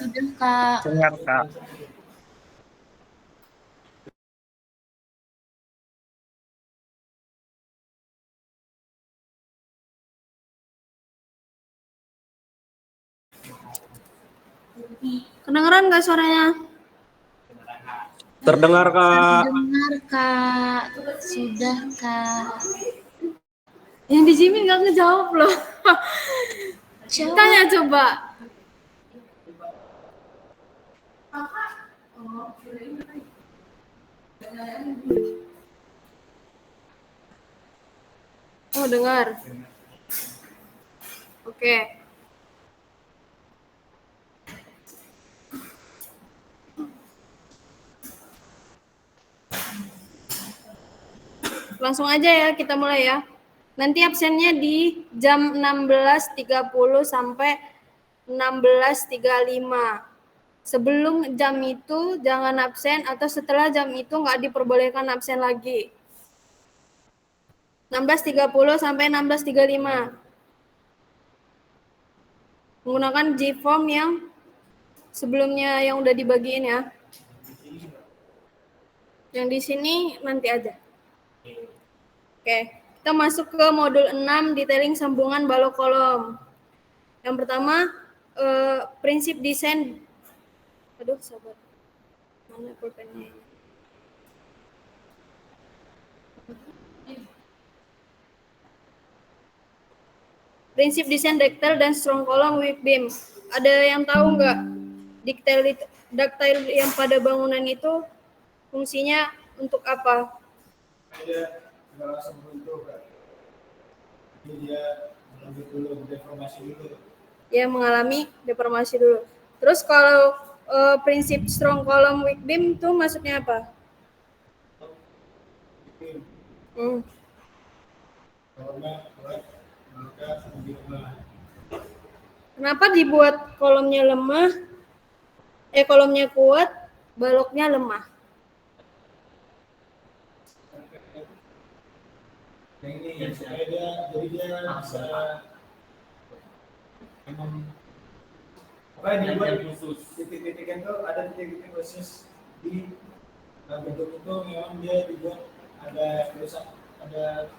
Sudah, Kak. Dengar, Kak. Kedengeran nggak suaranya? Terdengar, Kak. Dengar, Kak. Sudah, Kak. Yang di sini nggak ngejawab loh. Tanya coba. Oh, dengar. Oke. Langsung aja ya, kita mulai ya. Nanti absennya di jam 16.30 sampai 16.35. Sebelum jam itu jangan absen, atau setelah jam itu nggak diperbolehkan absen lagi. 16.30 sampai 16.35. Menggunakan G-form yang sebelumnya yang udah dibagiin ya. Yang di sini nanti aja. Oke, kita masuk ke modul 6, detailing sambungan balok kolom. Yang pertama, prinsip desain. Aduh, sabar. Mana pulpennya? Prinsip desain ductile dan strong column weak beam. Ada yang tahu nggak ductile yang pada bangunan itu fungsinya untuk apa? Dia langsung runtuh, Kak. Dia mengambil dulu deformasi dulu. Ya, mengalami deformasi dulu. Terus kalau prinsip strong column weak beam itu maksudnya apa? Kolomnya kuat, maka lebih lemah. Kenapa dibuat kolomnya lemah? Kolomnya kuat, baloknya lemah. Yang ini supaya dia jadi dia bisa memang apa yang dibuat khusus titik-titik itu ada titik-titik khusus di bentuk itu memang dia dibuat ada tulisan ada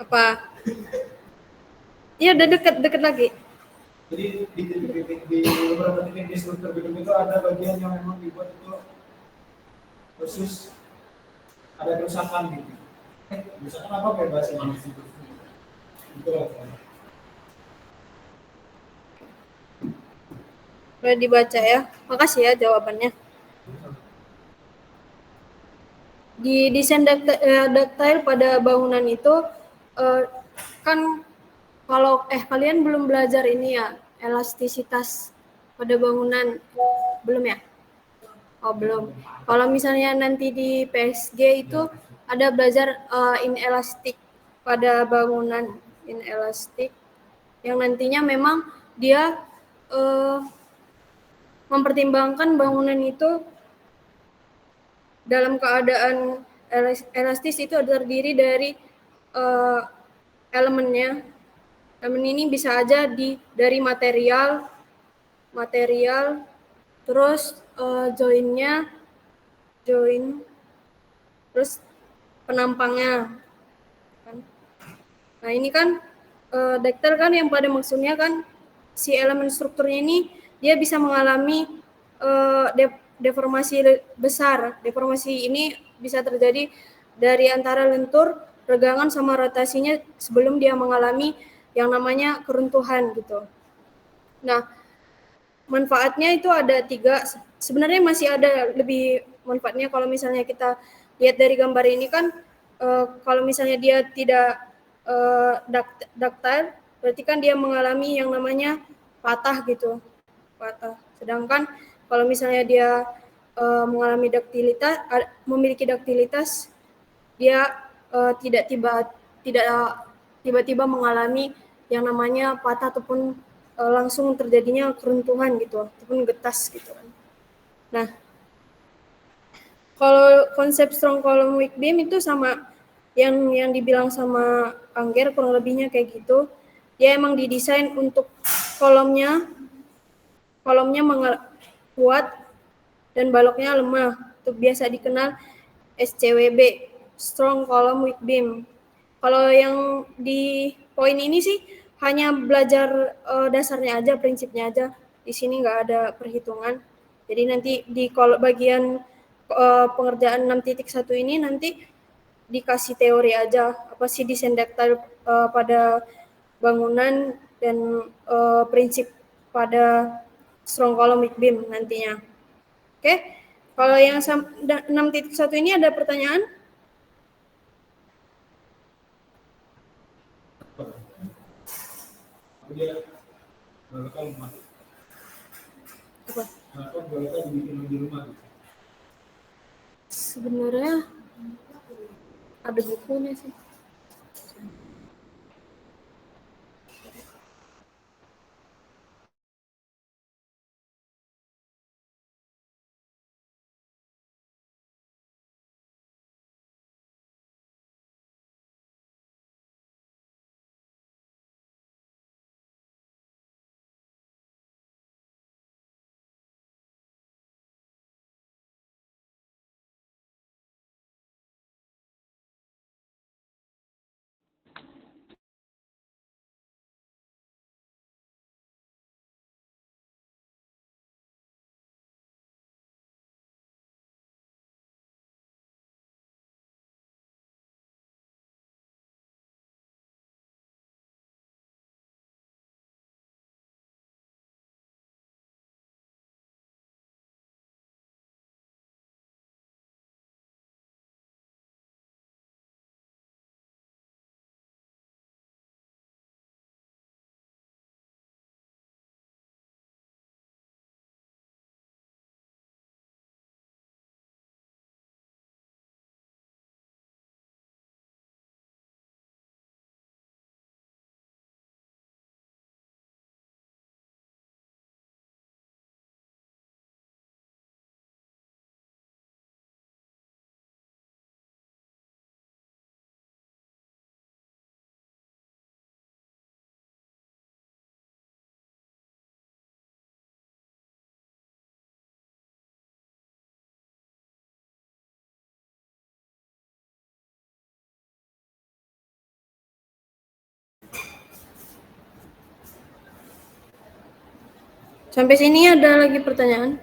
Apa? Iya, udah deket lagi. Jadi di titik-titik di beberapa titik di struktur gedung itu ada bagian yang memang dibuat itu khusus ada kerusakan gitu. Kerusakan apa kayak bahasanya? Gitu. Boleh dibaca ya. Makasih ya jawabannya. Di desain ductile pada bangunan itu kan kalau kalian belum belajar ini ya, elastisitas pada bangunan, belum ya? Oh, belum. Kalau misalnya nanti di PSG itu ada belajar inelastik pada bangunan, inelastik yang nantinya memang dia mempertimbangkan bangunan itu dalam keadaan elastis itu terdiri dari elemennya. Elemen ini bisa aja dari material, terus join, terus penampangnya. Nah, ini kan ductile kan yang pada maksudnya kan si elemen strukturnya ini dia bisa mengalami deformasi besar. Deformasi ini bisa terjadi dari antara lentur, regangan sama rotasinya sebelum dia mengalami yang namanya keruntuhan gitu. Nah, manfaatnya itu ada 3. Sebenarnya masih ada lebih manfaatnya kalau misalnya kita lihat dari gambar ini kan kalau misalnya dia tidak ductile, berarti kan dia mengalami yang namanya patah gitu. Patah. Sedangkan kalau misalnya dia memiliki duktilitas, dia tidak tiba-tiba mengalami yang namanya patah ataupun langsung terjadinya keruntuhan gitu, ataupun getas gitu kan. Nah, kalau konsep strong column weak beam itu sama yang dibilang sama Angger, kurang lebihnya kayak gitu. Dia emang didesain untuk kolomnya kolomnya kuat dan baloknya lemah. Itu biasa dikenal SCWB, strong column weak beam. Kalau yang di poin ini sih hanya belajar dasarnya aja, prinsipnya aja. Di sini nggak ada perhitungan. Jadi nanti di bagian pengerjaan 6.1 ini nanti dikasih teori aja, apa sih desain detail pada bangunan dan prinsip pada strong column weak beam nantinya. Oke, kalau yang 6.1 ini ada pertanyaan? Dia bakal rumah. Apa? Kenapa bakal dibikin di rumah? Sebenarnya ada bukunya sih. Sampai sini ada lagi pertanyaan?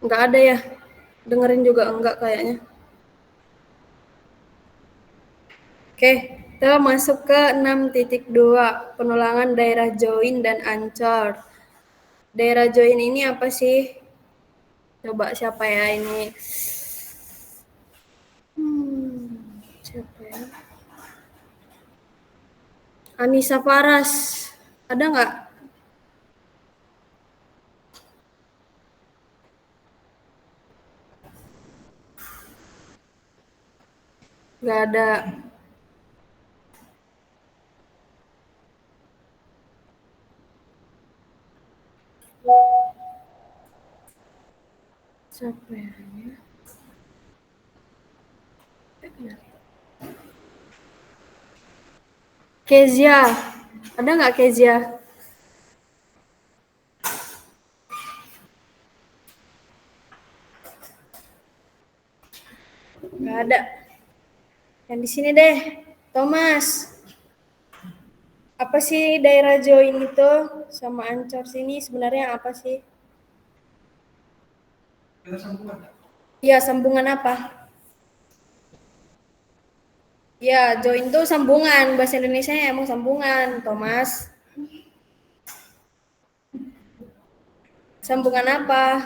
Enggak ada ya? Dengerin juga enggak kayaknya. Oke, kita masuk ke 6.2, penulangan daerah join dan ancor. Daerah join ini apa sih? Coba siapa ya ini? Siapa ya? Anissa Faras. Ada nggak? Nggak ada. Siapa ya? Kezia. Ada nggak Kezia? Nggak ada. Yang di sini deh, Thomas. Apa sih daerah join itu sama ancor sini sebenarnya apa sih? Iya, sambungan apa? Ya, join itu sambungan. Bahasa Indonesia emang sambungan, Thomas. Sambungan apa?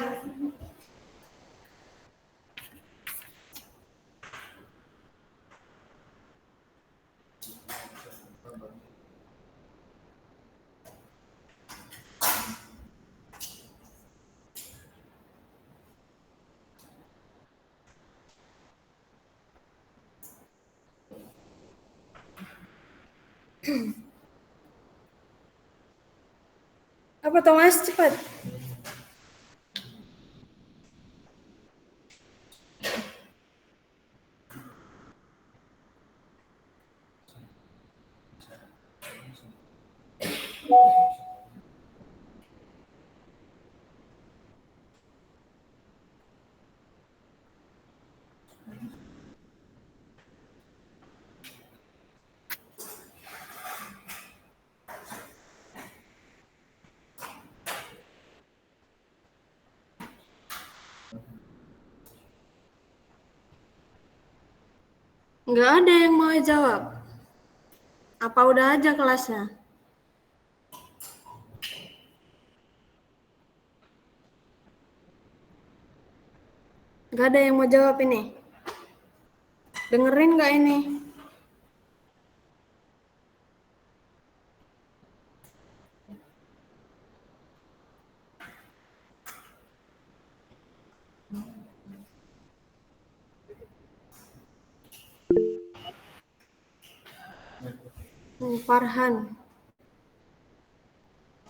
Apa Thomas? Cepat. Nggak ada yang mau jawab. Apa udah aja kelasnya? Nggak ada yang mau jawab ini. Dengerin nggak ini? Farhan.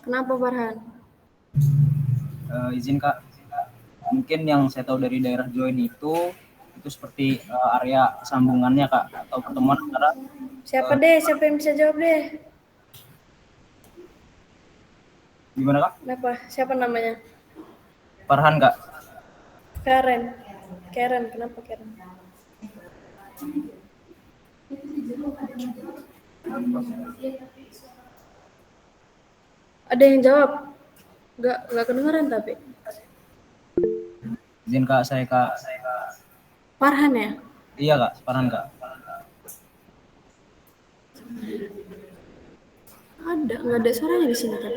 Kenapa Farhan? Izin Kak, mungkin yang saya tahu dari daerah join itu seperti area sambungannya Kak, atau pertemuan antara Siapa deh? Siapa yang bisa jawab deh? gimana Kak? Kenapa? Siapa namanya? Farhan Kak. Karen. Karen, kenapa Karen? Ada yang jawab? Nggak kedengeran tapi. Izin Kak, saya Kak. Farhan ya? Iya Kak, Farhan Kak. Nggak ada suaranya di sini kan?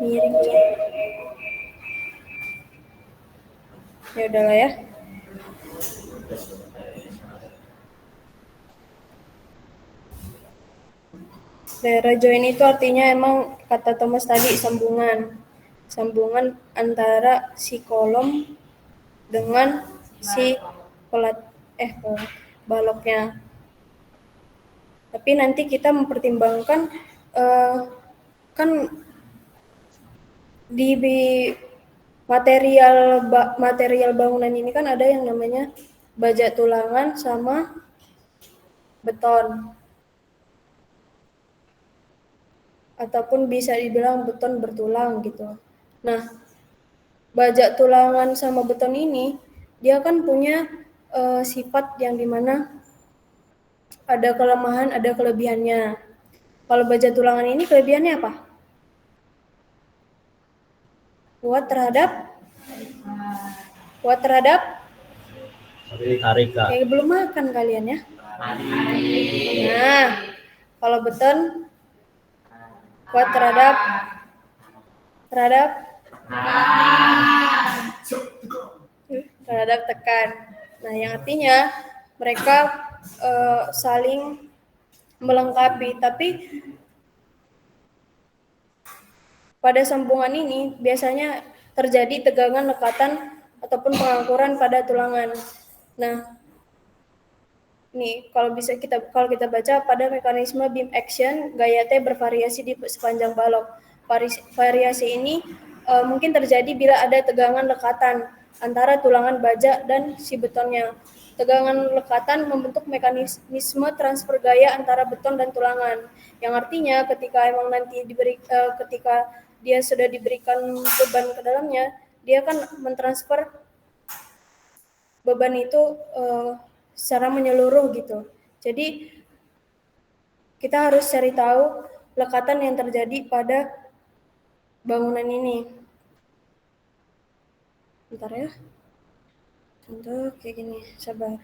Miring. Ya udahlah ya. Daerah join itu artinya emang kata Thomas tadi sambungan antara si kolom dengan si baloknya. Tapi nanti kita mempertimbangkan kan di material bangunan ini kan ada yang namanya baja tulangan sama beton. Ataupun bisa dibilang beton bertulang gitu. Nah, baja tulangan sama beton ini dia kan punya sifat yang dimana ada kelemahan, ada kelebihannya. Kalau baja tulangan ini kelebihannya apa? Kuat terhadap Tarik Kak. kayak belum makan kalian ya. Nah, kalau beton kuat terhadap tekan. Nah, yang artinya mereka saling melengkapi. Tapi pada sambungan ini biasanya terjadi tegangan, lekatan, ataupun pengangkuran pada tulangan. Nah, nih kalau kita baca pada mekanisme beam action, gaya T bervariasi di sepanjang balok. Variasi ini mungkin terjadi bila ada tegangan lekatan antara tulangan baja dan si betonnya. Tegangan lekatan membentuk mekanisme transfer gaya antara beton dan tulangan. Yang artinya ketika emang nanti ketika dia sudah diberikan beban ke dalamnya, dia akan mentransfer beban itu secara menyeluruh gitu. Jadi kita harus cari tahu lekatan yang terjadi pada bangunan ini. Bentar ya. Contoh kayak gini, sabar.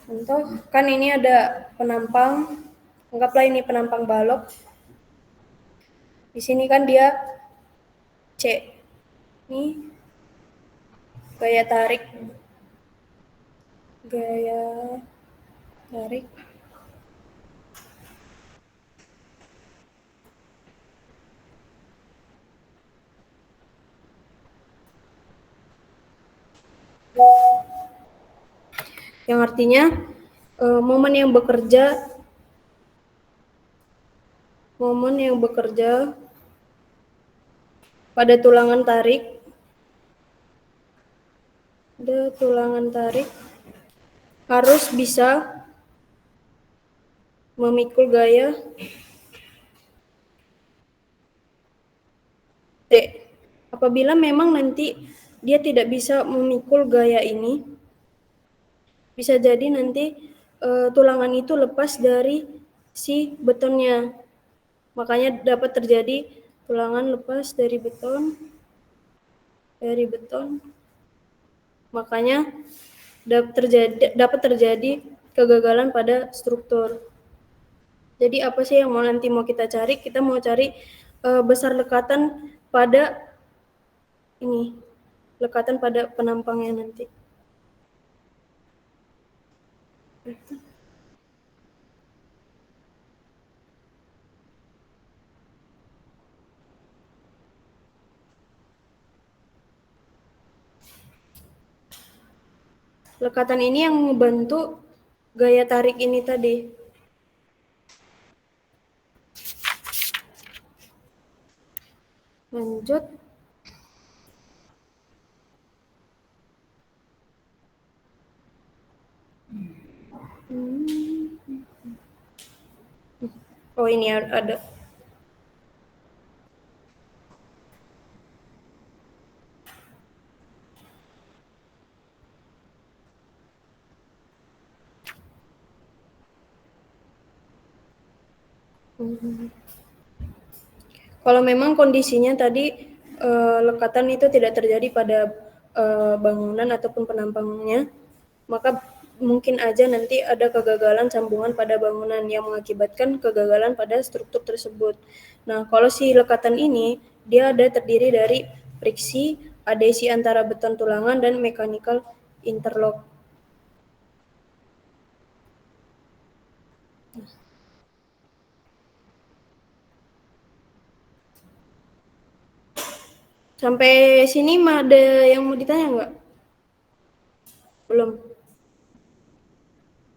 Contoh, kan ini ada penampang, anggaplah ini penampang balok. Di sini kan dia C. Ini gaya tarik. Yang artinya momen yang bekerja pada tulangan tarik harus bisa memikul gaya D. Apabila memang nanti dia tidak bisa memikul gaya ini, bisa jadi nanti tulangan itu lepas dari si betonnya. Makanya dapat terjadi tulangan lepas dari beton. Makanya dapat terjadi kegagalan pada struktur. Jadi apa sih yang nanti mau kita cari? Kita mau cari besar lekatan pada ini, lekatan pada penampangnya nanti. Lekatan ini yang membantu gaya tarik ini tadi. Lanjut. Oh ini ada. Kalau memang kondisinya tadi lekatan itu tidak terjadi pada bangunan ataupun penampangnya, maka mungkin aja nanti ada kegagalan sambungan pada bangunan yang mengakibatkan kegagalan pada struktur tersebut. Nah, kalau si lekatan ini dia ada terdiri dari friksi, adhesi antara beton tulangan dan mechanical interlock. Sampai sini ada yang mau ditanya nggak? Belum?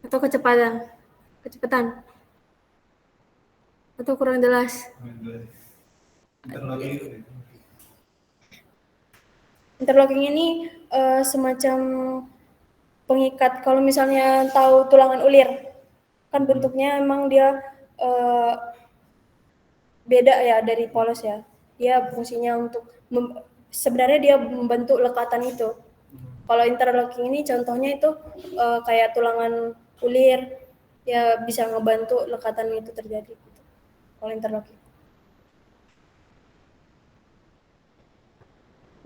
Atau kecepatan? Atau kurang jelas? Interlocking ini semacam pengikat. Kalau misalnya tahu tulangan ulir, kan bentuknya emang dia beda ya dari polos ya. Dia fungsinya untuk sebenarnya dia membentuk lekatan itu. Kalau interlocking ini contohnya itu kayak tulangan ulir, ya bisa ngebantu lekatan itu terjadi. Kalau interlocking.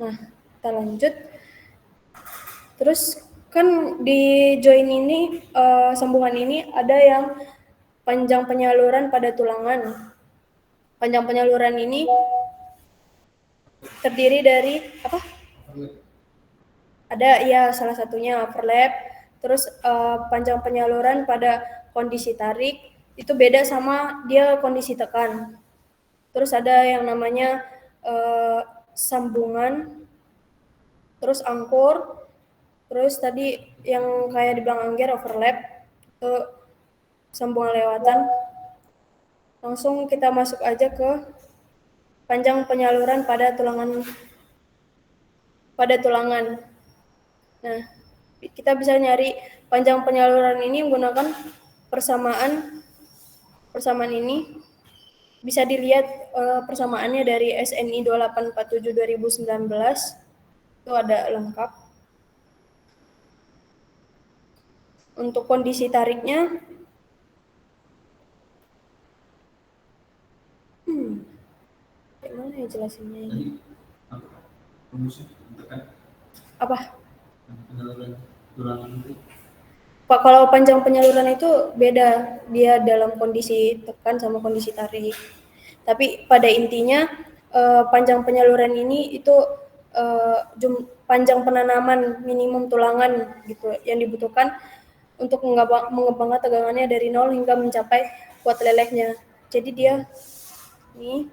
Nah, kita lanjut. Terus kan di join ini sambungan ini ada yang panjang penyaluran pada tulangan. Panjang penyaluran ini terdiri dari apa? Ada ya salah satunya overlap. Terus panjang penyaluran pada kondisi tarik itu beda sama dia kondisi tekan. Terus ada yang namanya sambungan, terus angkor, terus tadi yang kayak dibilang Angger overlap, itu sambungan lewatan. Langsung kita masuk aja ke panjang penyaluran pada tulangan. Nah, kita bisa nyari panjang penyaluran ini menggunakan persamaan ini. Bisa dilihat persamaannya dari SNI 2847 2019. Itu ada lengkap. Untuk kondisi tariknya, gimana ya jelasinnya ini? Apa? Pak, kalau panjang penyaluran itu beda, dia dalam kondisi tekan sama kondisi tarik. Tapi pada intinya panjang penyaluran ini itu panjang penanaman minimum tulangan gitu yang dibutuhkan untuk mengembangkan tegangannya dari 0 hingga mencapai kuat lelehnya. Jadi dia nih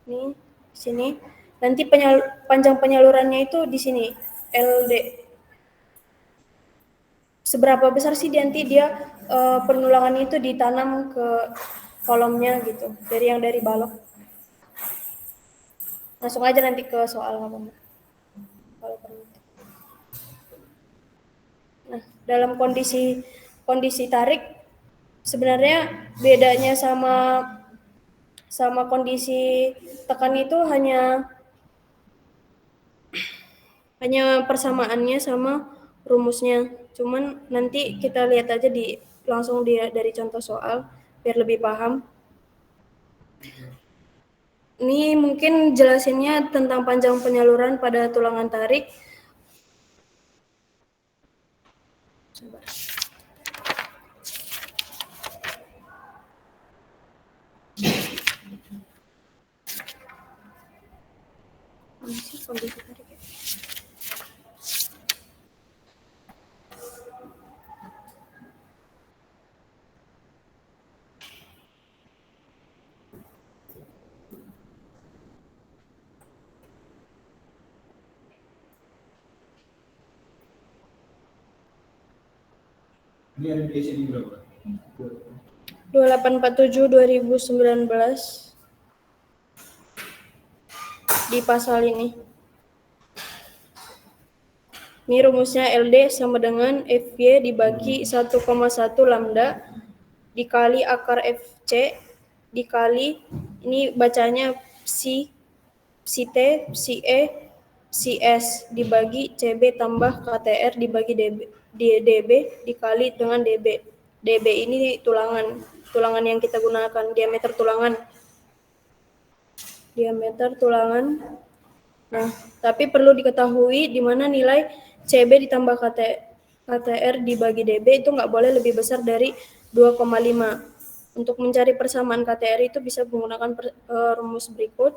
di sini. Nanti panjang penyalurannya itu di sini LD. Seberapa besar sih nanti dia penulangan itu ditanam ke kolomnya gitu dari balok. Langsung aja nanti ke soal apa? Kalau perlu. Nah, dalam kondisi tarik sebenarnya bedanya sama kondisi tekan itu hanya persamaannya sama rumusnya. Cuman nanti kita lihat aja langsung dari contoh soal biar lebih paham. Ini mungkin jelasinnya tentang panjang penyaluran pada tulangan tarik. Sabar. Kondisi tarik ya. Ini ada di sini berapa? 2847 2019 di pasal ini. Ini rumusnya LD sama dengan FY dibagi 1,1 lambda dikali akar FC dikali, ini bacanya psi T, psi E, psi S dibagi CB tambah KTR dibagi DB dikali dengan DB. DB ini tulangan yang kita gunakan, diameter tulangan. Nah, tapi perlu diketahui di mana nilai CB ditambah KTR dibagi DB itu nggak boleh lebih besar dari 2,5. Untuk mencari persamaan KTR itu bisa menggunakan rumus berikut.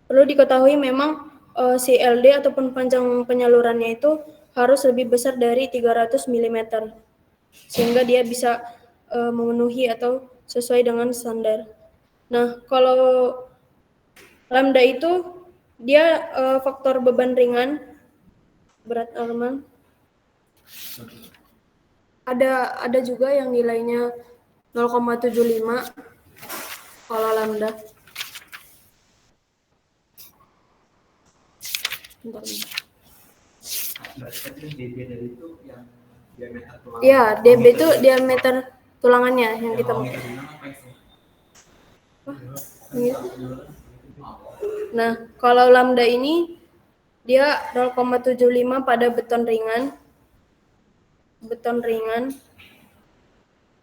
Perlu diketahui memang si LD ataupun panjang penyalurannya itu harus lebih besar dari 300 mm. Sehingga dia bisa memenuhi atau sesuai dengan standar. Nah, kalau lambda itu dia faktor beban ringan, berat normal. Ada juga yang nilainya 0,75 kalau lambda. Bentar. DB dari itu yang diameter tulangan. Ya, DB itu diameter tulangannya yang kita mau. Nah, kalau lambda ini dia 0,75 pada beton ringan.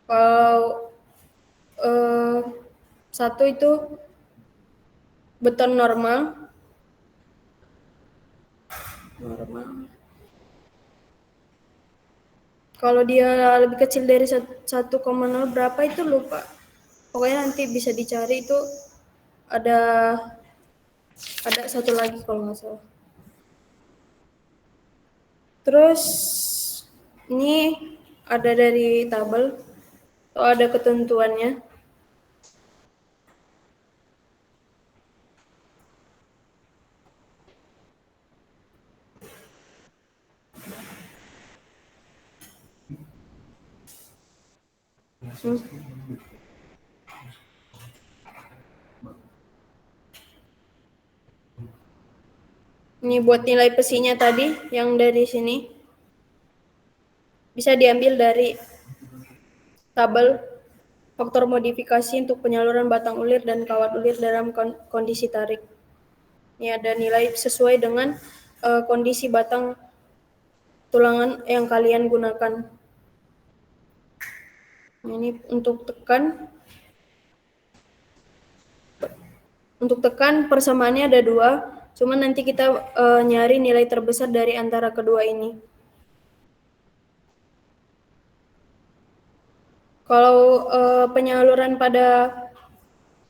Kalau satu itu beton normal. Kalau dia lebih kecil dari 1,0 berapa itu lupa. Pokoknya nanti bisa dicari itu ada satu lagi kalau nggak salah. Terus ini ada dari tabel, ada ketentuannya. Ini buat nilai pesinya tadi yang dari sini. Bisa diambil dari tabel faktor modifikasi untuk penyaluran batang ulir dan kawat ulir dalam kondisi tarik. Ini ada nilai sesuai dengan kondisi batang tulangan yang kalian gunakan. Ini untuk tekan. Untuk tekan persamaannya ada 2, cuman nanti kita nyari nilai terbesar dari antara kedua ini. Kalau penyaluran pada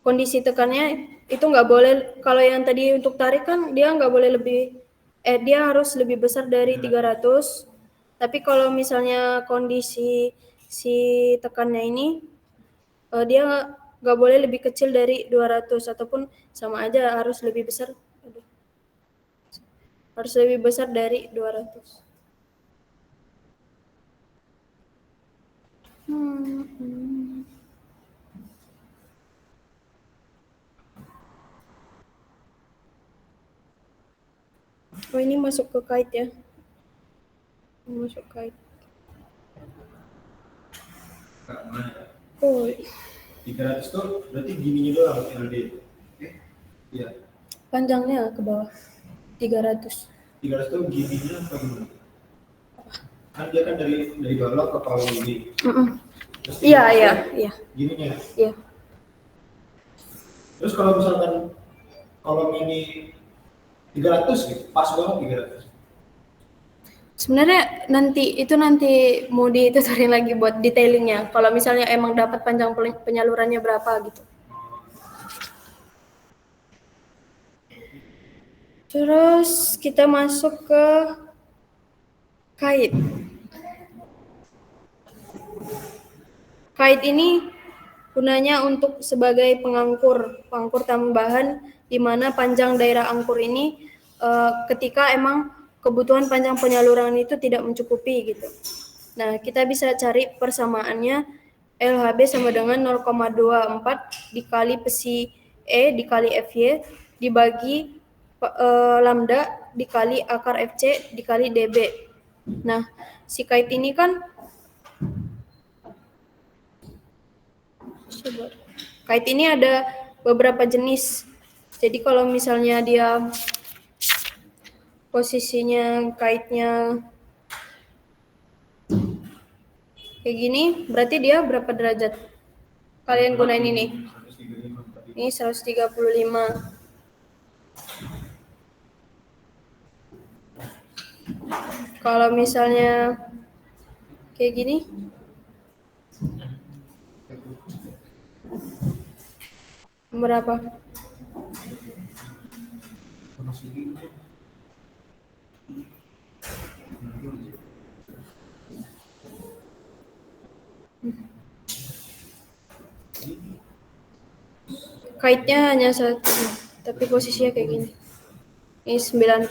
kondisi tekannya itu nggak boleh, kalau yang tadi untuk tarik kan dia nggak boleh dia harus lebih besar dari 300. Tapi kalau misalnya kondisi si tekannya ini dia nggak boleh lebih kecil dari 200 ataupun sama aja harus lebih besar. Harus lebih besar dari 200. Oh, ini masuk ke kait ya. Masuk kait. Kak, mana? Oh, 300 tuh berarti gininya doang LD. Iya. panjangnya ke bawah 300. 300 tuh gininya apa gimana? Kan dia kan dari balok ke palu ini. Terus Iya, 300 iya, tuh iya. Gininya. Iya. Terus kalau misalkan kolom ini 300 gitu, pas banget 300. Sebenarnya nanti mau ditutorin lagi buat detailingnya. Kalau misalnya emang dapat panjang penyalurannya berapa gitu. Terus kita masuk ke kait. Kait ini gunanya untuk sebagai pengangkur tambahan di mana panjang daerah angkur ini ketika emang kebutuhan panjang penyaluran itu tidak mencukupi gitu. Nah, kita bisa cari persamaannya LHB sama dengan 0,24 dikali psi E dikali FY dibagi lambda dikali akar FC dikali DB. Nah, si kait ini kan kait ini ada beberapa jenis. Jadi kalau misalnya dia posisinya kaitnya kayak gini, berarti dia berapa derajat? Kalian gunain ini. Ini 135. Kalau misalnya kayak gini, berapa? Kaitnya hanya satu, tapi posisinya kayak gini. Ini 90.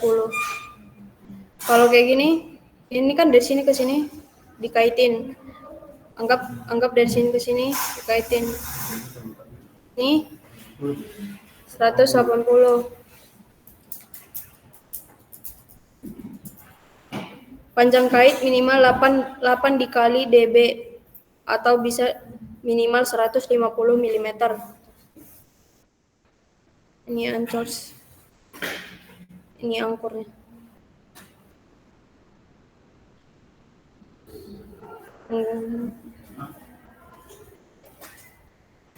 Kalau kayak gini, ini kan dari sini ke sini dikaitin. Anggap dari sini ke sini dikaitin. Ini 180. Panjang kait minimal 8 dikali dB atau bisa minimal 150 mm. Ini ancors. Ini angkurnya.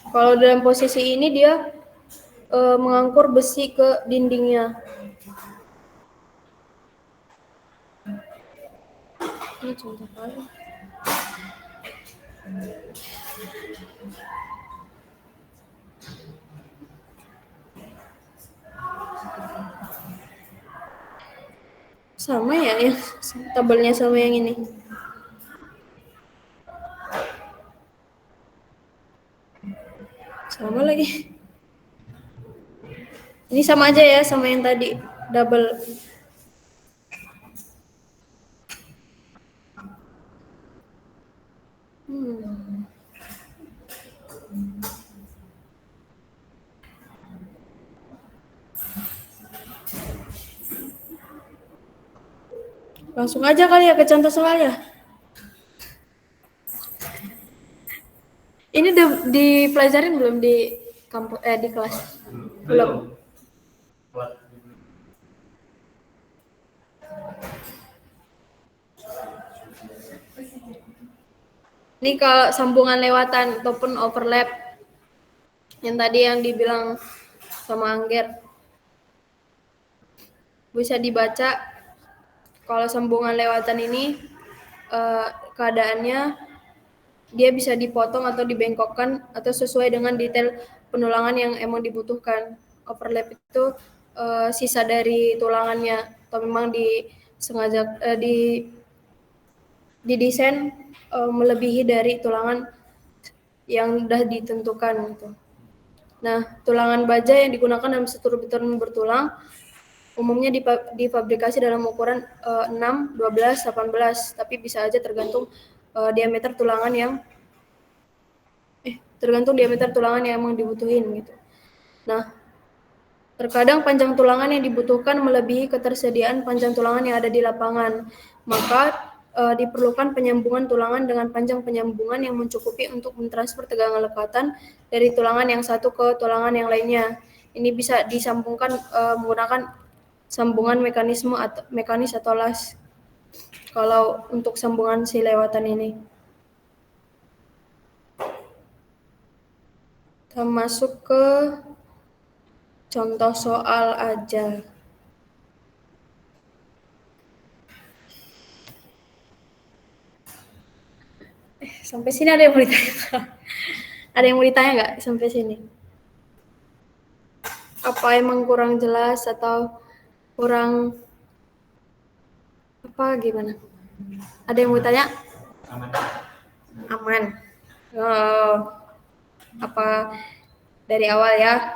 Kalau dalam posisi ini dia mengangkur besi ke dindingnya. Ini contoh kali. Sama ya, tabelnya sama yang ini. Sama lagi. Ini sama aja ya sama yang tadi, double. Langsung aja kali ya ke contoh soalnya. Ini udah dipelajarin belum di kampus di kelas? Belum. Ini kalau sambungan lewatan ataupun overlap yang tadi yang dibilang sama Angger, bisa dibaca kalau sambungan lewatan ini keadaannya dia bisa dipotong atau dibengkokkan atau sesuai dengan detail penulangan yang emang dibutuhkan. Overlap itu sisa dari tulangannya atau memang disengaja didesain melebihi dari tulangan yang sudah ditentukan gitu. Nah, tulangan baja yang digunakan dalam struktur bertulang umumnya difabrikasi dalam ukuran 6, 12, 18, tapi bisa aja tergantung diameter tulangan yang emang dibutuhin gitu. Nah, terkadang panjang tulangan yang dibutuhkan melebihi ketersediaan panjang tulangan yang ada di lapangan. Maka diperlukan penyambungan tulangan dengan panjang penyambungan yang mencukupi untuk mentransfer tegangan lekatan dari tulangan yang satu ke tulangan yang lainnya. Ini bisa disambungkan menggunakan sambungan mekanis atau las. Kalau untuk sambungan si lewatan ini. Kita masuk ke contoh soal aja. Sampai sini ada yang mau ditanya? Ada yang mau ditanya nggak sampai sini? Apa emang kurang jelas atau kurang apa gimana? Ada yang mau tanya? Aman. Oh, apa dari awal ya?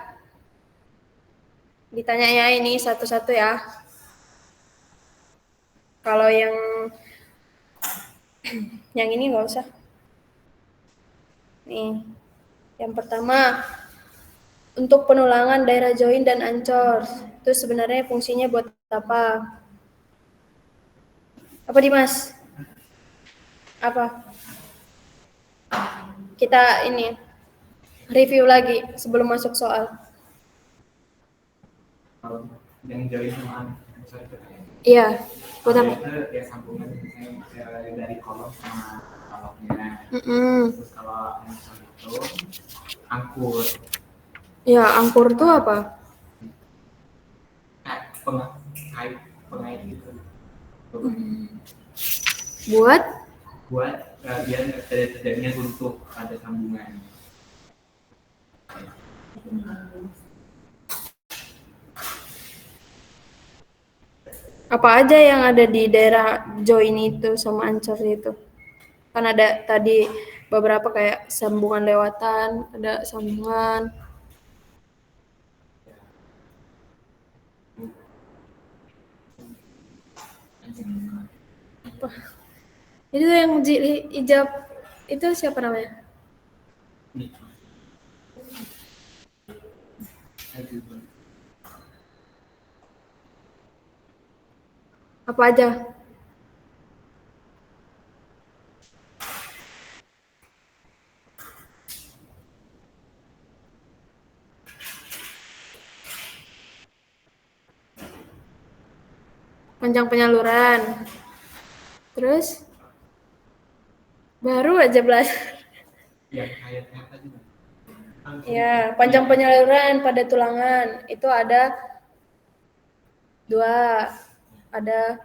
Ditanya ya ini satu-satu ya. Kalau yang ini nggak usah. Nih, yang pertama untuk penulangan daerah join dan ancor itu sebenarnya fungsinya buat apa? Apa Dimas? Apa? Kita ini review lagi sebelum masuk soal. Kalau yang join sama Iya, buat apa? itu ya sambungan dari kolom sama kolomnya. Mm-mm. Terus kalau yang itu angkur. Ya, angkur itu apa? Pengait gitu. Buat Biar terjadinya runtuh pada sambungan. apa aja yang ada di daerah join itu sama ancor itu? Kan ada tadi beberapa kayak sambungan lewatan, ada sambungan. Apa? Itu yang ijab itu siapa namanya? Apa aja? Panjang penyaluran. Terus baru aja belajar. Ya, kayak tadi. Ya, panjang penyaluran pada tulangan itu ada dua, ada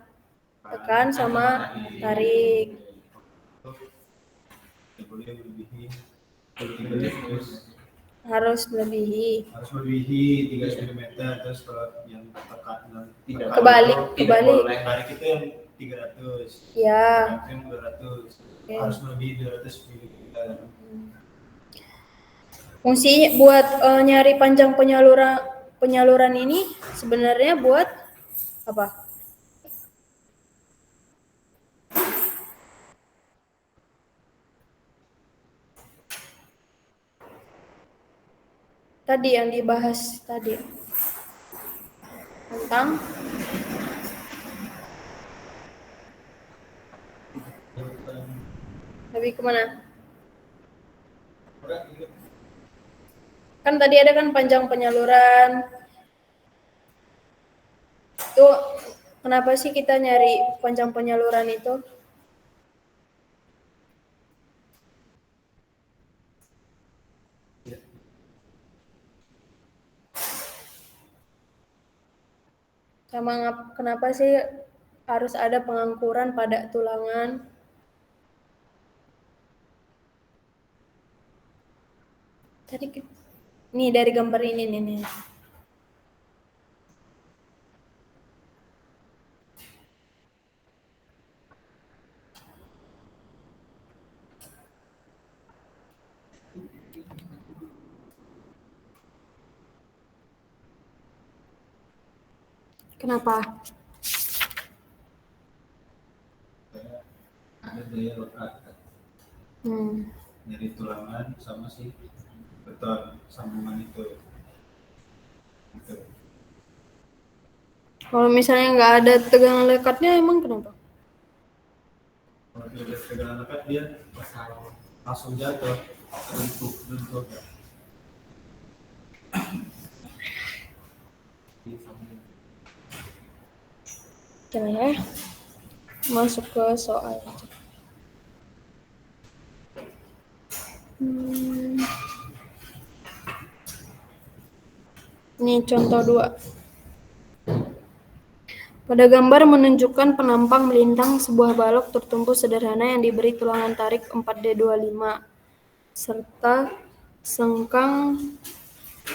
tekan sama tarik. Harus melebihi. Harus melebihi 3 cm, terus kalau yang tekan Kebalik. tarik itu yang 300. Ya. Itu yang 200. Oke. Harus melebihi 200 ml. Fungsi buat nyari panjang penyaluran ini sebenarnya buat apa? Tadi yang dibahas tadi tentang lebih kemana? Kan tadi ada kan panjang penyaluran. Itu kenapa sih kita nyari panjang penyaluran itu? Sama kenapa sih harus ada pengangkuran pada tulangan? Tadi nih dari gambar ini nih. Kenapa? Ada daya lekat dari tulangan sama si beton sambungan itu. Gitu. Kalau misalnya nggak ada tegangan lekatnya emang kenapa? tidak tegangan kan dia langsung jatuh bentuk. Coba ya, masuk ke soal. Ini contoh 2. Pada gambar menunjukkan penampang melintang sebuah balok tertumpu sederhana yang diberi tulangan tarik 4D25 serta sengkang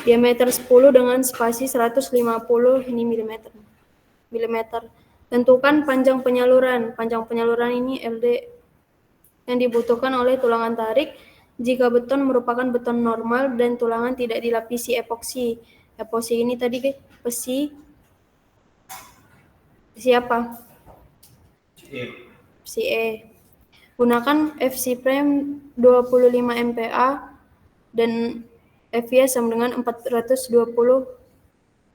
diameter 10 dengan spasi 150 mm. Tentukan panjang penyaluran. Panjang penyaluran ini LD yang dibutuhkan oleh tulangan tarik jika beton merupakan beton normal dan tulangan tidak dilapisi epoksi. Epoksi ini tadi besi apa? Besi E. Gunakan FC prime 25 MPa dan FY sama dengan 420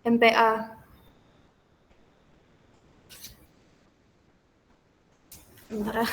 MPa. Bentar.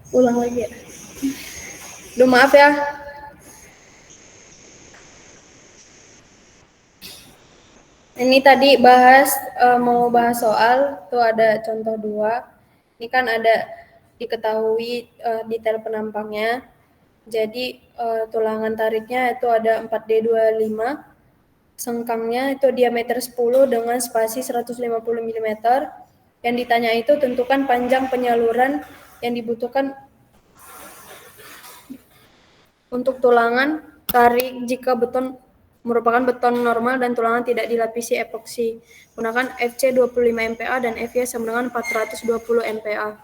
Ulang lagi ya. Duh, maaf ya. Ini tadi mau bahas soal, tuh ada contoh 2. Ini kan ada diketahui detail penampangnya. Jadi tulangan tariknya itu ada 4D25, sengkangnya itu diameter 10 dengan spasi 150 mm. Yang ditanya itu tentukan panjang penyaluran yang dibutuhkan untuk tulangan tarik jika beton merupakan beton normal dan tulangan tidak dilapisi epoksi. Gunakan FC 25 MPa dan FY sama dengan 420 MPa.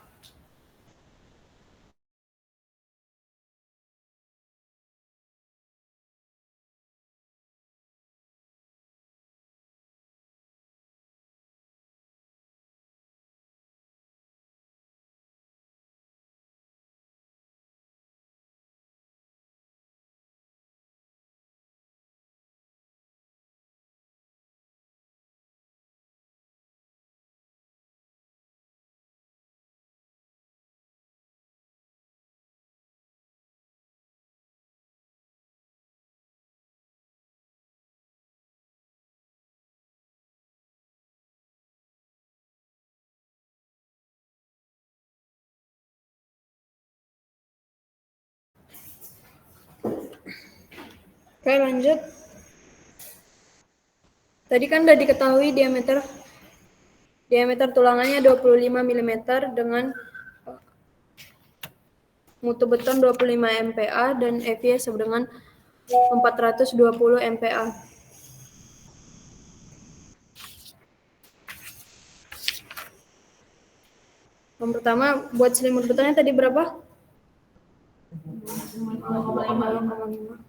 Oke, lanjut. Tadi kan udah diketahui diameter tulangannya 25 mm dengan mutu beton 25 MPa dan FY sama dengan 420 MPa. Yang pertama, buat selimut betonnya tadi berapa? 5,5.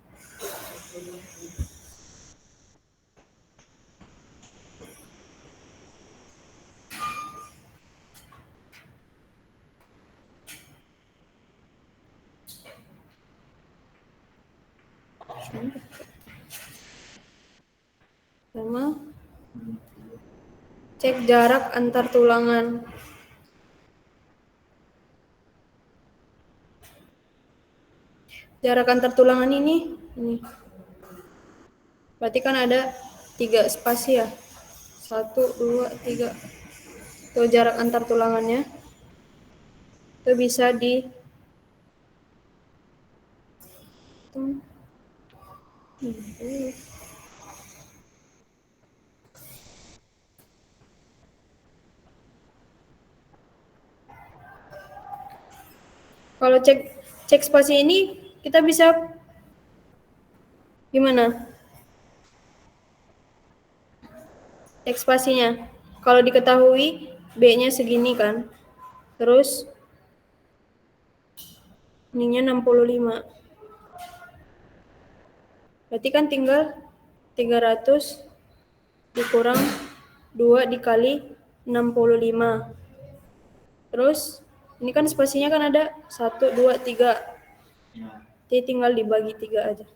Sama cek jarak antar tulangan. Jarak antar tulangan ini. Berarti kan ada 3 spasi ya. 1, 2, 3. Itu jarak antar tulangannya. Itu bisa di kalau cek spasi ini kita bisa gimana? Cek spasinya. Kalau diketahui B-nya segini kan. Terus ininya 65. Berarti kan tinggal 300 dikurang 2 dikali 65. Terus ini kan spasinya kan ada 1, 2, 3. Jadi tinggal dibagi 3 aja.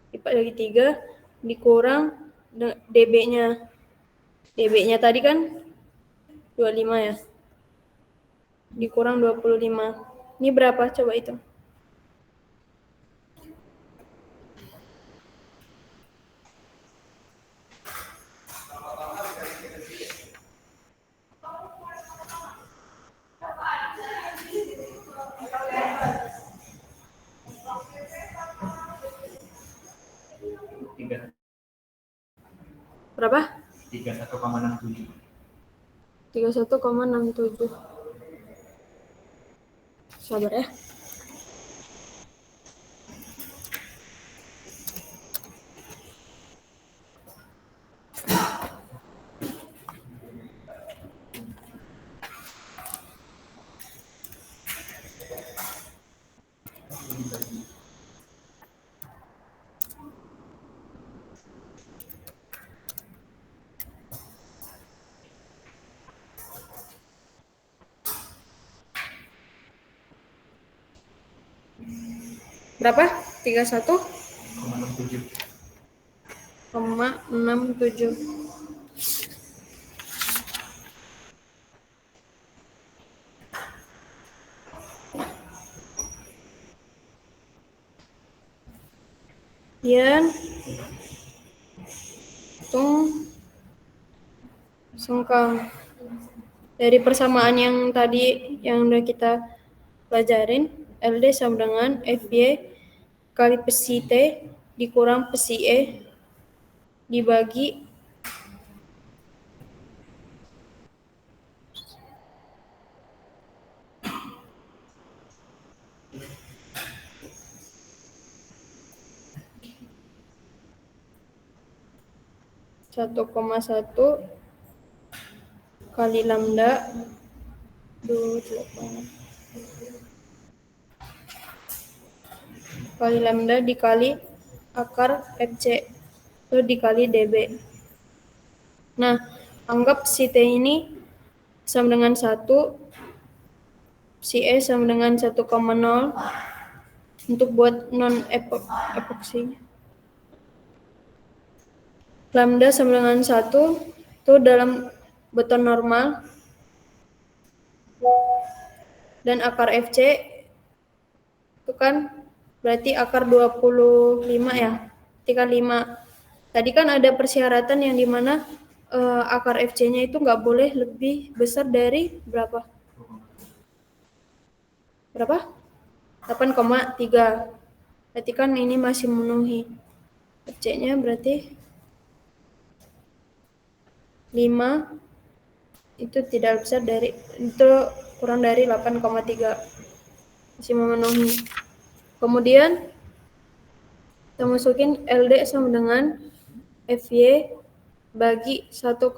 Dibagi 3 dikurang DB-nya. DB-nya tadi kan 25 ya. Dikurang 25. Ini berapa? Coba hitung. Berapa? 31,67. 31,67. Sabar ya. Berapa? 31,67. Kemudian hitung sengkang. Dari persamaan yang tadi yang udah kita pelajarin, LD sama dengan FY kali psi T dikurang psi E dibagi satu koma satu kali lambda 28 kali lambda dikali akar FC itu dikali dB. Nah, anggap si T ini sama dengan 1, si E sama dengan 1,0 untuk buat non-epoksi. Lambda sama dengan 1 itu dalam beton normal dan akar FC itu kan berarti akar 25 ya. Ketika 5. Tadi kan ada persyaratan yang dimana akar FC-nya itu nggak boleh lebih besar dari berapa? Berapa? 8,3. Berarti kan ini masih memenuhi. FC-nya berarti 5 itu tidak besar dari itu kurang dari 8,3 masih memenuhi. Kemudian kita masukin LD sama dengan FY bagi 1,1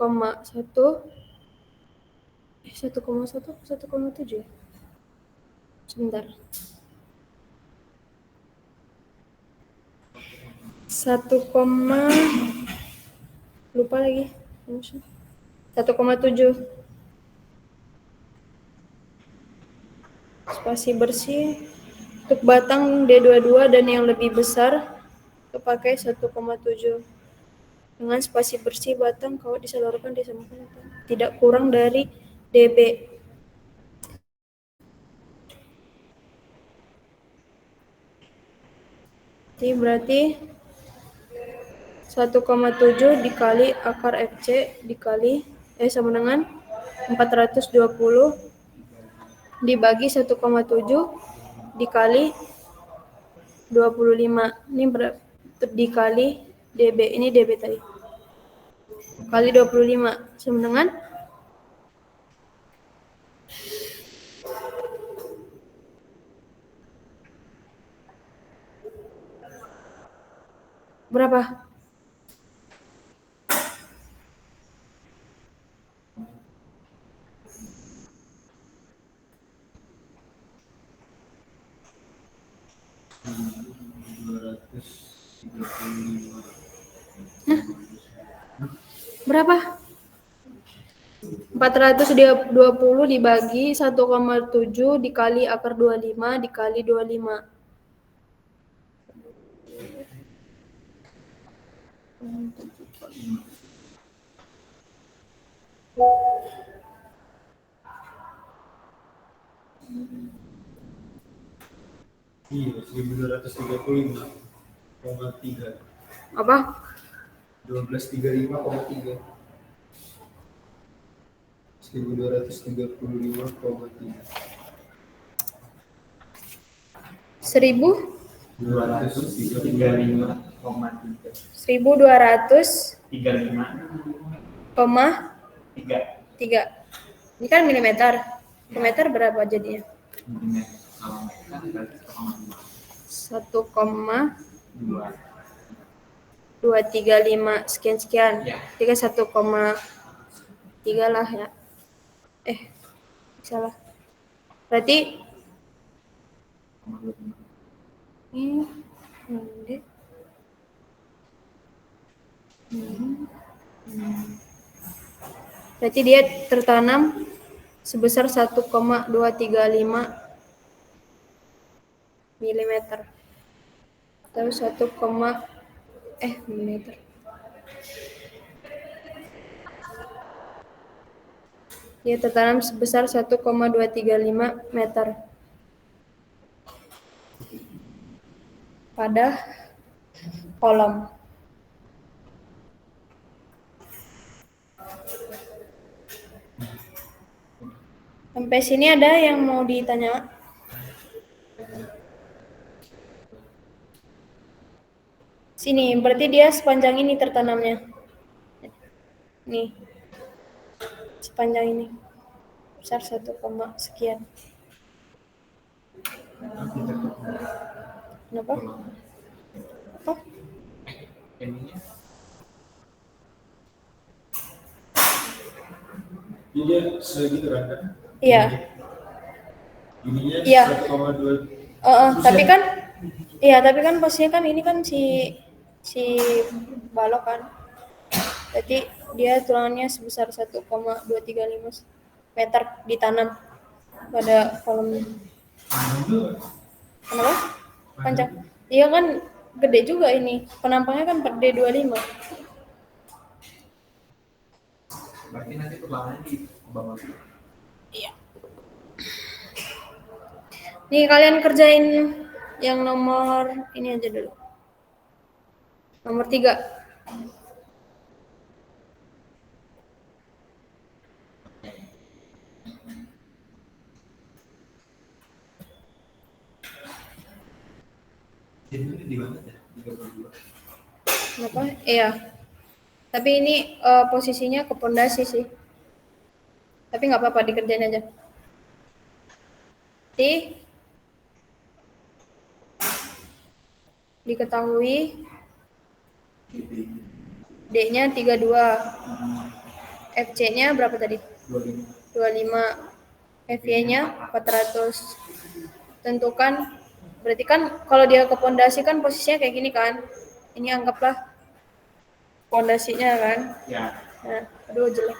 1,7 ya. Sebentar. 1, lupa lagi. 1,7 spasi bersih untuk batang D22 dan yang lebih besar itu pakai 1,7 dengan spasi bersih batang kalau disalurkan disamakan tidak kurang dari dB. Jadi berarti 1,7 dikali akar FC dikali sama dengan 420 dibagi 1,7 dikali 25. Ini dikali dB. Ini dB tadi. Kali 25 sama dengan berapa? Berapa? 420 dibagi 1,7 dikali akar 25 dikali 25. Iya, 1235,3. Apa? 1235,3. 1235,3. 1235,3. Ini kan milimeter. Milimeter berapa jadinya? 1,235 sekian. Tiga 1,3 lah ya. Salah. Berarti ini berarti dia tertanam sebesar 1,235 milimeter atau 1, milimeter. Dia tertanam sebesar 1,235 meter pada kolom. Sampai sini ada yang mau ditanya? Sini, berarti dia sepanjang ini tertanamnya. Nih. Sepanjang ini. Besar 1, sekian. Kenapa? Apa? Ini dia segitu kan? Iya. Ininya Iya. 1,2. tapi kan posisinya kan ini kan si balok kan. Jadi dia tulangannya sebesar 1,235 meter ditanam pada kolom. Kenapa? Panjang. Iya kan gede juga ini. Penampangnya kan per D25. Berarti nanti perlahannya di bawah. Iya. Nih kalian kerjain yang nomor ini aja dulu. Nomor 3. Jadi di mana ya? 32. Apa? Iya. Tapi ini posisinya ke pondasi sih. Tapi nggak apa-apa, dikerjain aja. Diketahui D-nya 32. FC-nya berapa tadi? 25. FY-nya 400. Tentukan, berarti kan kalau dia ke pondasi kan posisinya kayak gini kan. Ini anggaplah pondasinya kan. Ya. Nah, aduh jelek.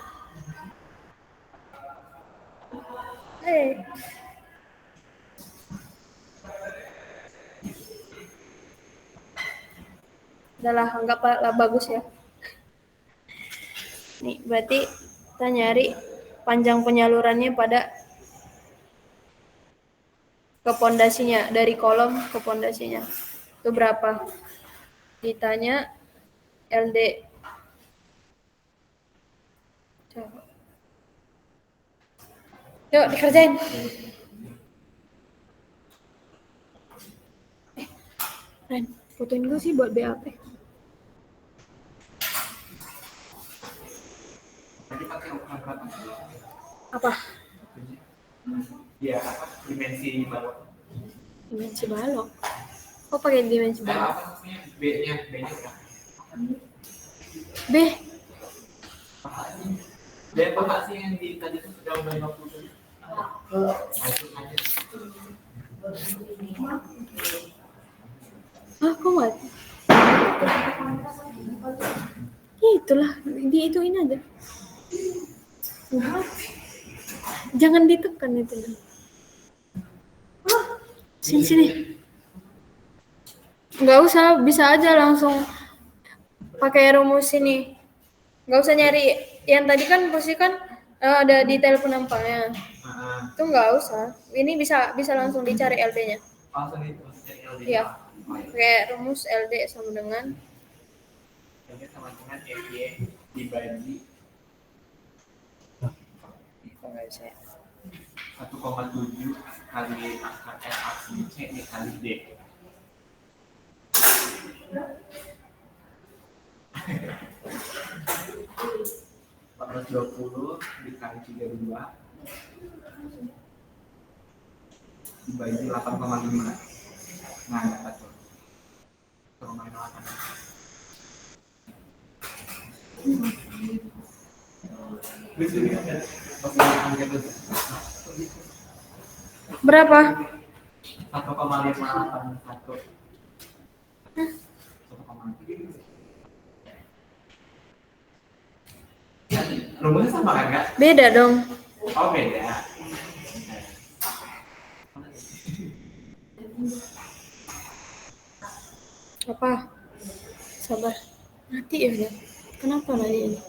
Udahlah, anggaplah bagus ya. Nih, berarti kita nyari panjang penyalurannya pada ke pondasinya, dari kolom ke pondasinya. Itu berapa? Ditanya LD. Coba. Yuk, dikerjain. Ren, fotoin gue sih buat BAP. Tadi pakai ukuran berapa? Apa? Ya, apa? Dimensi balok. Dimensi balok. Kok pakai dimensi balok? Apa namanya? B-nya berapa? B. Dan apa sih yang di tadi itu sudah 50? Masuk aja. Ah, kok nggak? Itulah, diituin aja. Jangan ditekan itu. Sini. Nggak usah, bisa aja langsung pakai rumus ini. Nggak usah nyari. Yang tadi kan posisi kan ada di telepon penumpangnya. Itu nggak usah. Ini bisa langsung dicari LD-nya. Langsung itu cari LD. Iya. Pakai rumus LD sama dengan FY dibagi 1,7 kali akar S aksi C dikali D. Empat 20 dikali 32 dibagi 8,5. Nah, dapat tuh. 1,8. berapa? 1,581. Rumusnya sama kan nggak? Beda dong. Oh beda. Apa? Sabar. Mati ya dia. Kenapa nanya ini?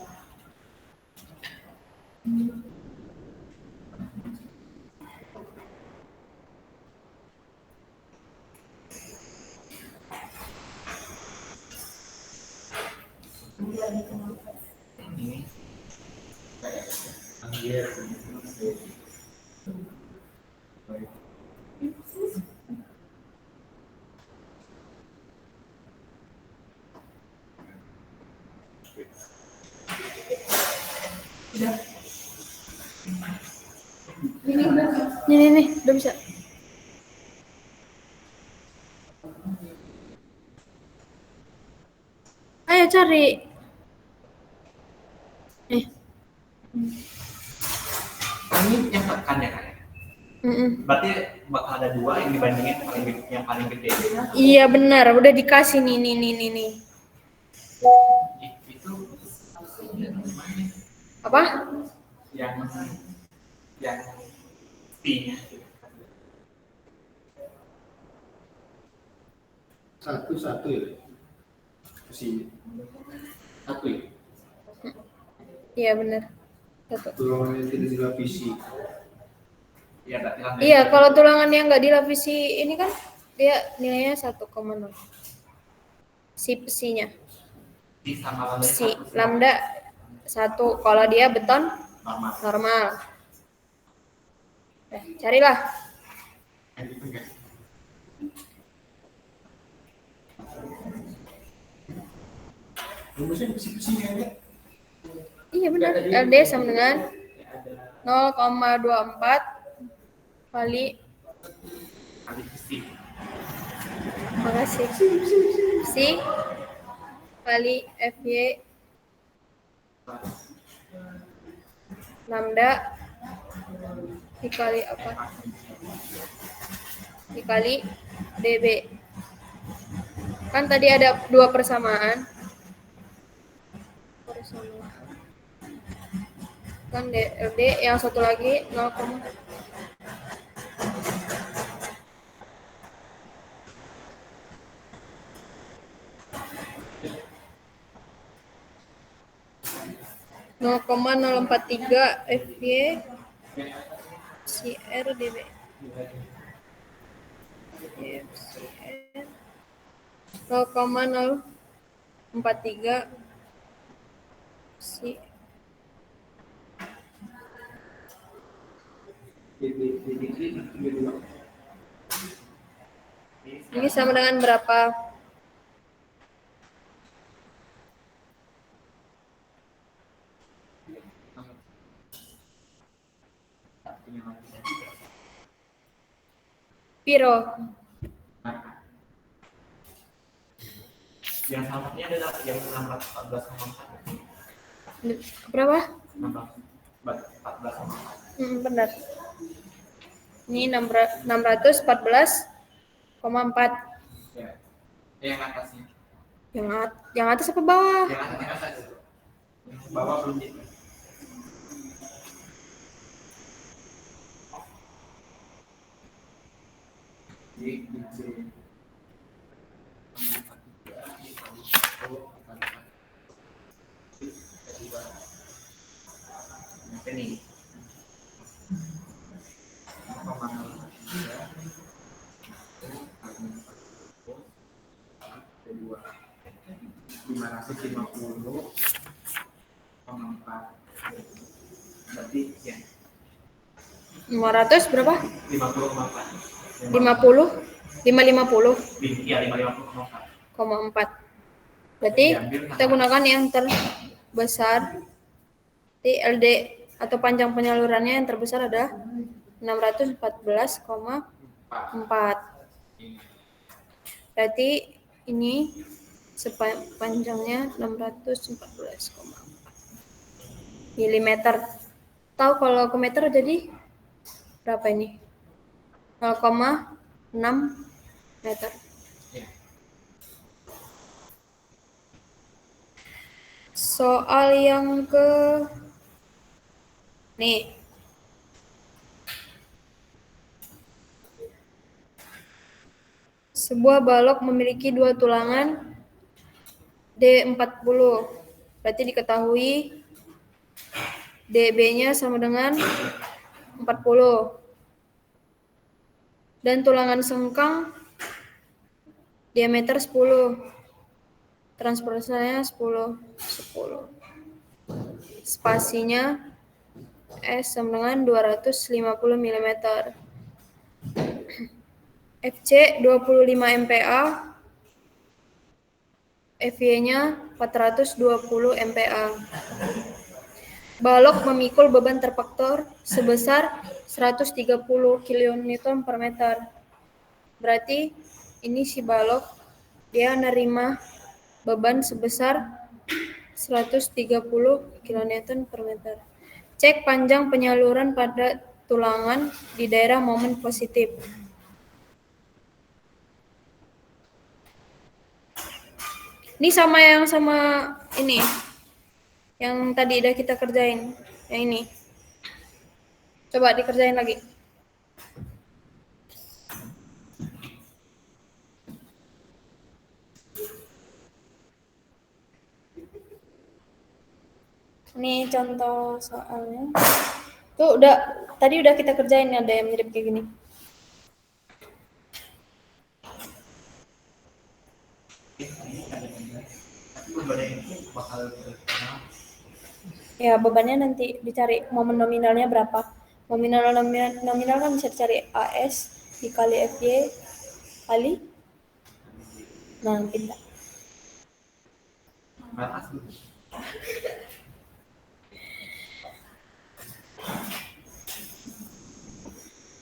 Ini, udah bisa. Ayo cari. Ini yang tekan ya kak? Berarti bakal ada dua yang dibandingin yang paling gede. Iya benar, udah dikasih nih. Itu Apa? yang P-nya. Satu ya. Kesini. Satu ya? Iya benar. Satu. Tulangan yang tidak dilapisi. Iya, berarti kan. Iya, kalau tulangan yang nggak dilapisi ini kan dia nilainya 1,0. Si pesinya. Sama Si lambda 1. Kalau dia beton normal. Carilah. Rumusnya pusing-pusing ya. Iya benar. LD sama dengan 0,24 kali Psi. makasih Psi kali FY lambda dikali apa? Dikali DB. Kan tadi ada dua persamaan. Kan DLD, yang satu lagi 0, 0,043 FY CR DB. FCR 0,043 si ini sama dengan berapa? Piro? Yang samanya adalah yang 614,4. Berapa? 614,4. Benar. Ini 614,4. Ya. Yang atasnya. Yang atas apa bawah? Yang atas. Yang bawah belum di. Ini 550,4. Berarti ya 500 berapa? 50,4. 50? 550,4. Iya 550,4. Berarti kita gunakan yang terbesar. LD atau panjang penyalurannya yang terbesar adalah 614,4. Berarti ini sepanjangnya 614,4 milimeter. Tahu kalau ke meter jadi berapa ini? 0,6 meter. Soal yang ke nih. Sebuah balok memiliki dua tulangan D40. Berarti diketahui DB-nya sama dengan 40. Dan tulangan sengkang diameter 10. Transversanya 10. Spasinya S sama dengan 250 mm. FC 25 MPa, FY-nya 420 MPa. Balok memikul beban terfaktor sebesar 130 kN per meter. Berarti ini si balok dia nerima beban sebesar 130 kN per meter. Cek panjang penyaluran pada tulangan di daerah momen positif. Ini sama ini. Yang tadi udah kita kerjain. Yang ini. Coba dikerjain lagi. Ini contoh soalnya. Tuh tadi udah kita kerjain, ada yang mirip kayak gini. Ya, bebannya nanti dicari momen nominalnya berapa. Nominal kan bisa dicari AS dikali FY kali. Nah, pindah. Batas dulu.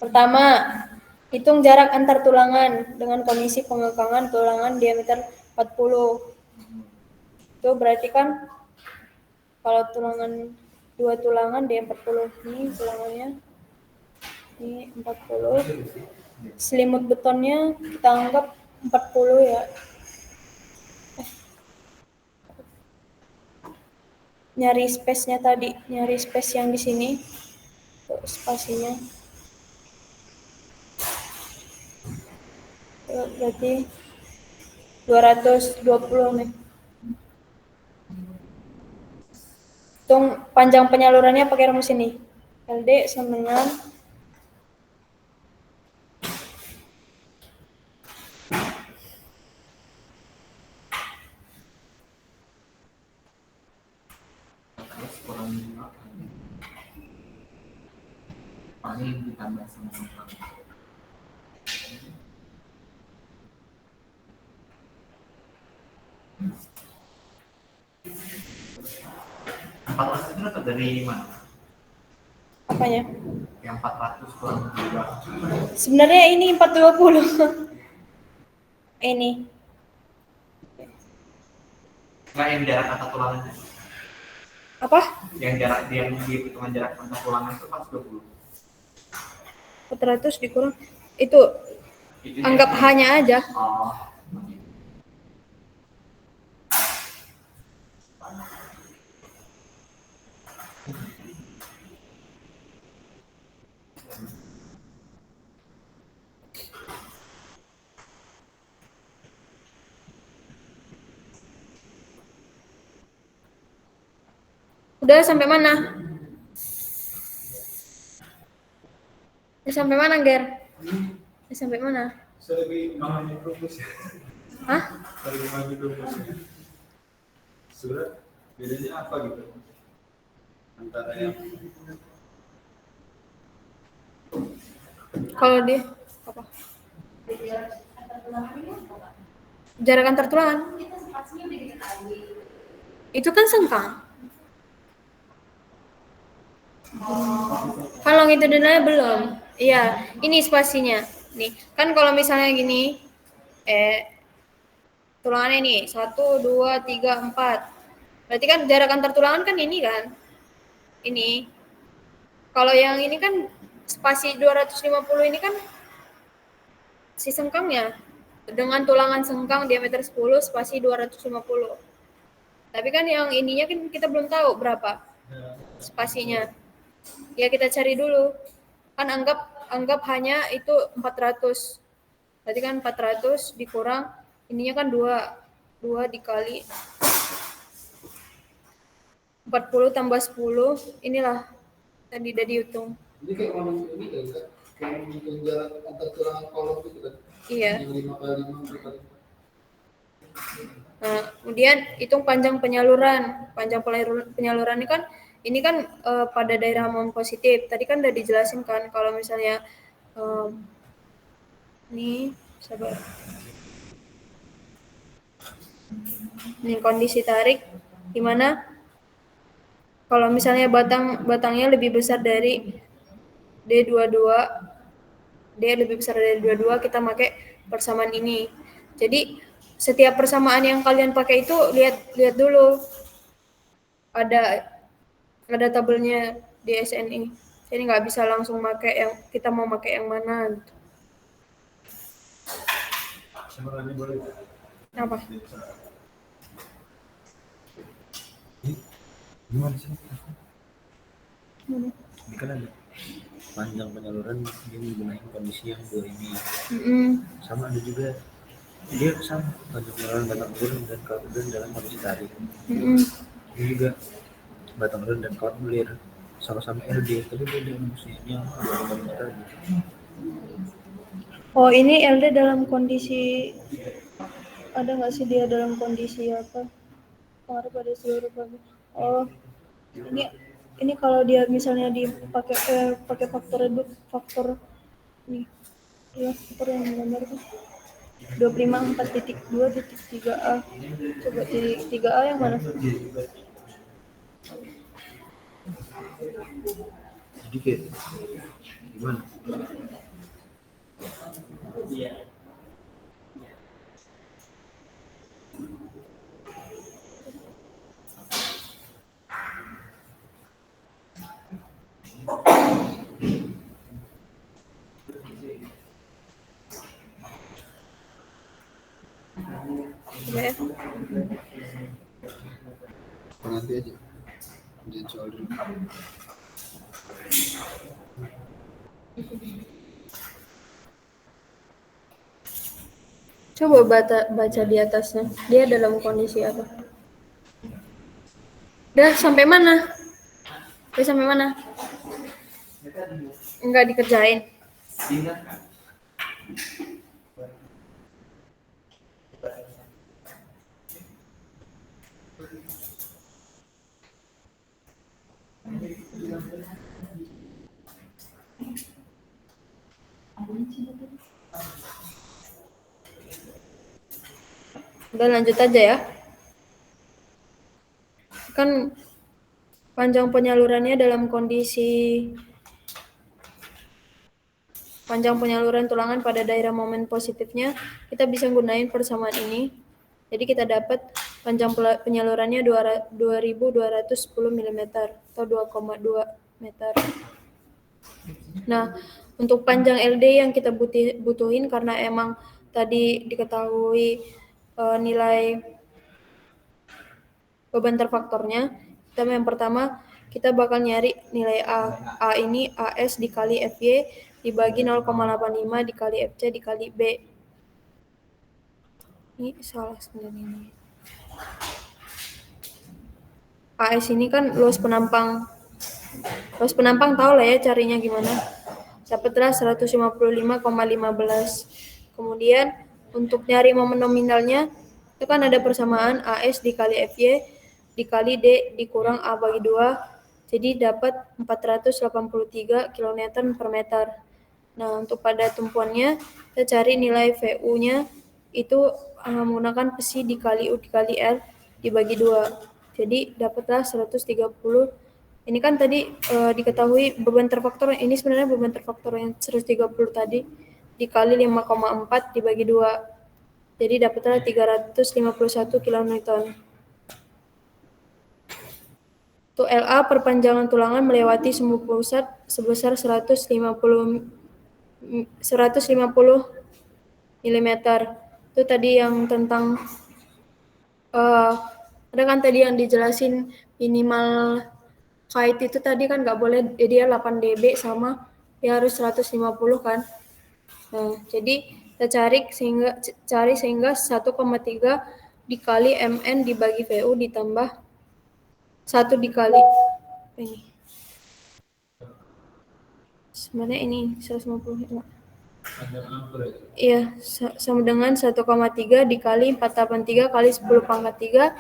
Pertama, hitung jarak antar tulangan dengan kondisi pengekangan tulangan diameter 40. Itu berarti kan kalau dua tulangan dia 40. Ini tulangannya. Ini 40. Selimut betonnya kita anggap 40 ya. Nyari space-nya tadi, nyari space yang di sini. Tuh, spasinya. Tuh, berarti 220 nih. Hitung panjang penyalurannya pakai rumus ini. LD sama dengan kurang paling ditambah sama sengkang. Empat ratus itu dapat dari mana? apanya? Yang 400 kurang 2. Sebenarnya ini 420. Ini. Enggak yang jarak antar tulangannya. Apa? Yang jarak yang dihitungan jarak antar tulangan itu 420. 400 dikurang. Itu anggap hanya aja. Oh. Udah sampai mana? Udah sampai mana, Ger? Udah sampai mana? Saya lebih memahami rumus ya. Hah? Saya lebih memahami rumus ya. Sebenarnya bedanya apa gitu? Antara yang Kalau dia apa? Jarak antar tulangan. Itu kan sengkang. Kan longitudinalnya belum. Iya, ini spasinya. Nih, kan kalau misalnya gini, tulangannya nih 1, 2, 3, 4. Berarti kan jarak antar tulangan kan ini kan? Ini. Kalau yang ini kan spasi 250 ini kan si sengkangnya dengan tulangan sengkang diameter 10 spasi 250. Tapi kan yang ininya kan kita belum tahu berapa spasinya. Ya kita cari dulu. Kan anggap hanya itu 400. Berarti kan 400 dikurang ininya kan 2 dikali 40 tambah 10, inilah tadi udah dihitung. ini kayak orang ini kan, kayak menghitung jarak antar tulangan kolom gitu kan? Iya. Yang 5 kali 5 kali 4. Nah, kemudian hitung panjang penyaluran. Panjang penyaluran ini kan pada daerah mount positif. Tadi kan udah dijelasin kan kalau misalnya ini sabar. Ini kondisi tarik gimana? Kalau misalnya batangnya lebih besar dari D22, dia lebih besar dari 22, kita pakai persamaan ini. Jadi setiap persamaan yang kalian pakai itu lihat dulu. Ada tabelnya di SNI. Jadi nggak bisa langsung pakai yang kita mau pakai yang mana. Gitu. Sebenarnya boleh. Apa? Gimana sih? Ini kan ada panjang penyaluran dia menggunakan kondisi yang 2 ini. Sama ada juga dia sama panjang penyaluran batang urun dan kawat bulir dalam kondisi tarik. Ini juga batang urun dan kawat bulir sama-sama LD, tapi beda rumusnya 2 meter gitu. Oh, ini LD dalam kondisi ada nggak sih dia dalam kondisi apa? Pengaruh pada seluruh bagian. Oh, ini kalau dia misalnya dipakai pakai faktor nih, ya faktor yang gambar tuh. 254.2.3a. Coba titik 3a yang mana? Jadi kayak gimana? Ya. Nanti aja. Jadi soal dulu. Coba baca di atasnya. Dia dalam kondisi apa? Udah sampai mana? Udah sampai mana? Enggak dikerjain. Udah lanjut aja ya. Kan panjang penyalurannya dalam kondisi panjang penyaluran tulangan pada daerah momen positifnya, kita bisa gunain persamaan ini. Jadi kita dapat panjang penyalurannya 2210 mm atau 2,2 meter. Nah, untuk panjang LD yang kita butuhin karena emang tadi diketahui nilai beban terfaktornya, kita yang pertama kita bakal nyari nilai A. A ini AS dikali FY dibagi 0,85 dikali FC dikali B. Ini salah sebenarnya ini. AS ini kan luas penampang. Luas penampang tahu lah ya carinya gimana. Dapatlah 155,15. Kemudian untuk nyari momen nominalnya itu kan ada persamaan AS dikali FY dikali D dikurang A bagi 2. Jadi dapat 483 kN per meter. Nah, untuk pada tumpuannya kita cari nilai VU-nya itu menggunakan psi dikali U dikali R dibagi 2. Jadi dapatlah 130. Ini kan tadi diketahui beban terfaktor, ini sebenarnya beban terfaktor yang 130 tadi dikali 5,4 dibagi 2. Jadi dapatlah 351 kN. Untuk LA perpanjangan tulangan melewati sumbu pusat sebesar 150 mm. Itu tadi yang tentang ada kan tadi yang dijelasin minimal kait itu tadi kan nggak boleh dia 8 dB sama dia harus 150 kan. Nah, jadi kita cari sehingga 1,3 dikali MN dibagi VU ditambah 1 dikali ini. Sebenarnya ini 150 enggak. Iya, sama dengan 1,3 dikali 483 kali 10 pangkat 3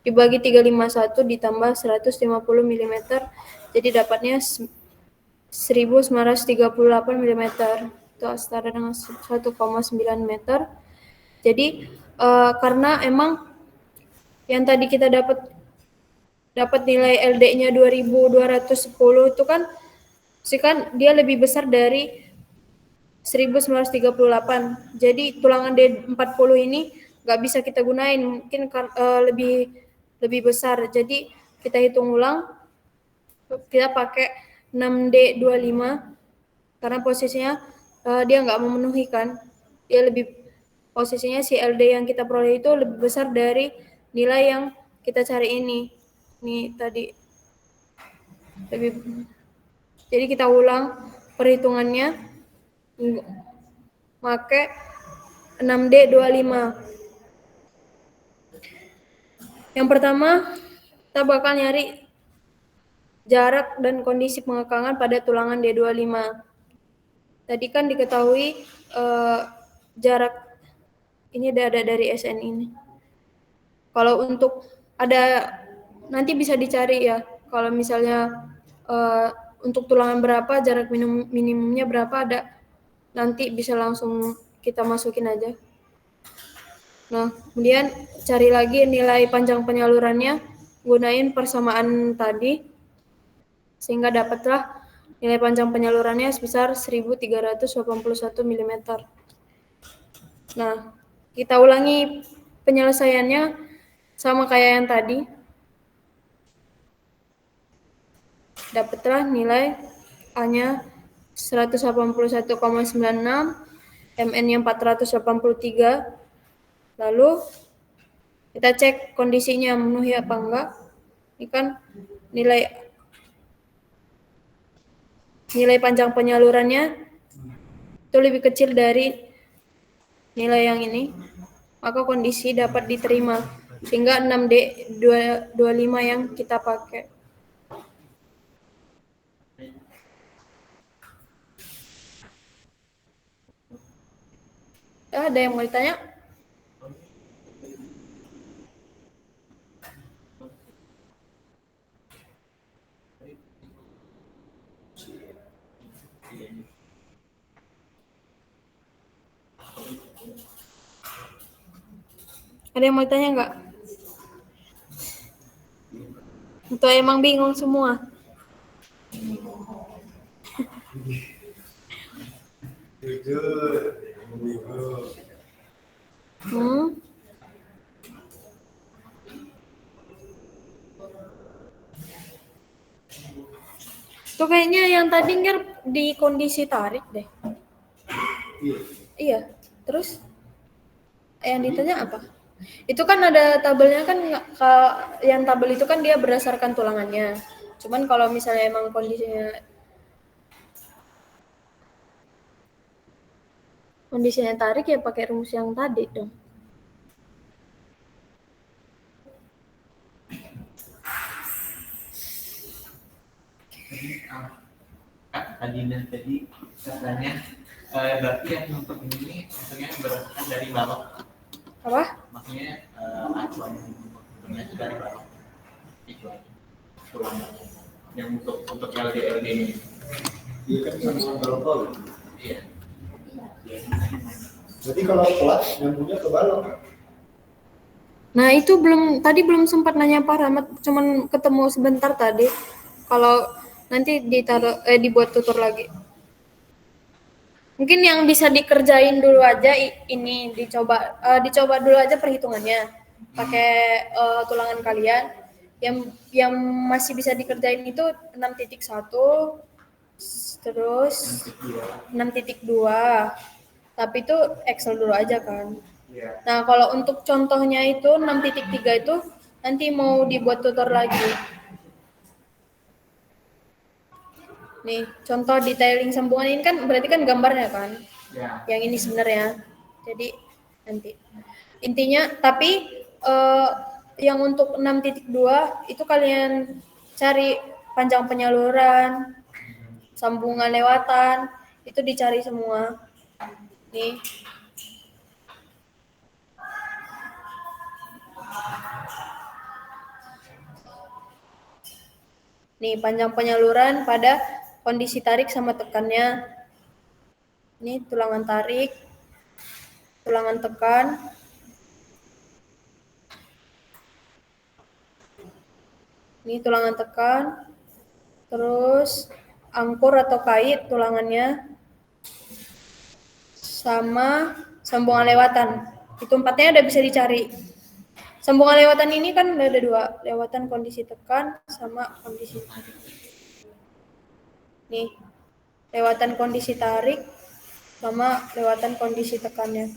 dibagi 351 ditambah 150 mm. Jadi dapatnya 1938 mm. Itu setara dengan 1,9 meter. Jadi karena emang yang tadi kita dapat nilai LD-nya 2210 itu kan dia lebih besar dari 1938. Jadi tulangan D40 ini nggak bisa kita gunain, mungkin lebih besar. Jadi kita hitung ulang, kita pakai 6D25 karena posisinya dia nggak memenuhi kan. Dia posisinya si LD yang kita peroleh itu lebih besar dari nilai yang kita cari ini. Ini tadi jadi kita ulang perhitungannya pakai 6D25. Yang pertama kita bakal nyari jarak dan kondisi pengekangan pada tulangan D25. Tadi kan diketahui jarak ini ada dari SN ini. Kalau untuk ada nanti bisa dicari ya. Kalau misalnya untuk tulangan berapa, jarak minimumnya berapa ada. Nanti bisa langsung kita masukin aja. Nah, kemudian cari lagi nilai panjang penyalurannya, gunain persamaan tadi, sehingga dapatlah nilai panjang penyalurannya sebesar 1381 mm. Nah, kita ulangi penyelesaiannya sama kayak yang tadi. Dapatlah nilai A-nya 181,96, MN-nya 483. Lalu kita cek kondisinya memenuhi apa enggak. Ini kan nilai panjang penyalurannya itu lebih kecil dari nilai yang ini, maka kondisi dapat diterima, sehingga 6D25 yang kita pakai. Ada yang mau ditanya? Ada yang mau ditanya nggak? Atau emang bingung semua? Itu kayaknya yang tadi nggak di kondisi tarik deh. Iya. Terus yang ditanya apa? Itu kan ada tabelnya kan, yang tabel itu kan dia berdasarkan tulangannya. Cuman kalau misalnya emang kondisinya tarik ya pakai rumus yang tadi dong. Tadi katanya berarti yang untuk ini maksudnya berdasarkan dari balok. Apa? Maksudnya acuannya dari balok. Itu tulangan. Yang untuk LDLD ini. Iya kan sama balok. Iya. Jadi kalau plat nyambungnya ke balok. Nah itu tadi belum sempat nanya parameter, cuman ketemu sebentar tadi. Kalau nanti dibuat tutor lagi. Mungkin yang bisa dikerjain dulu aja ini dicoba dulu aja perhitungannya pakai tulangan kalian. Yang masih bisa dikerjain itu 6.1 terus 6.2. Tapi itu Excel dulu aja kan. Nah, kalau untuk contohnya itu 6.3 itu nanti mau dibuat tutor lagi. Nih, contoh detailing sambungan ini kan berarti kan gambarnya kan? Ya. Yang ini sebenarnya. Jadi nanti. Intinya tapi yang untuk 6.2 itu kalian cari panjang penyaluran, sambungan lewatan, itu dicari semua. Nih. Nih, panjang penyaluran pada kondisi tarik sama tekannya. Ini tulangan tarik, tulangan tekan. Ini tulangan tekan. Terus angkur atau kait tulangannya. Sama sambungan lewatan. Itu empatnya udah bisa dicari. Sambungan lewatan ini kan ada 2, lewatan kondisi tekan sama kondisi tarik. Nih, lewatan kondisi tarik sama lewatan kondisi tekannya.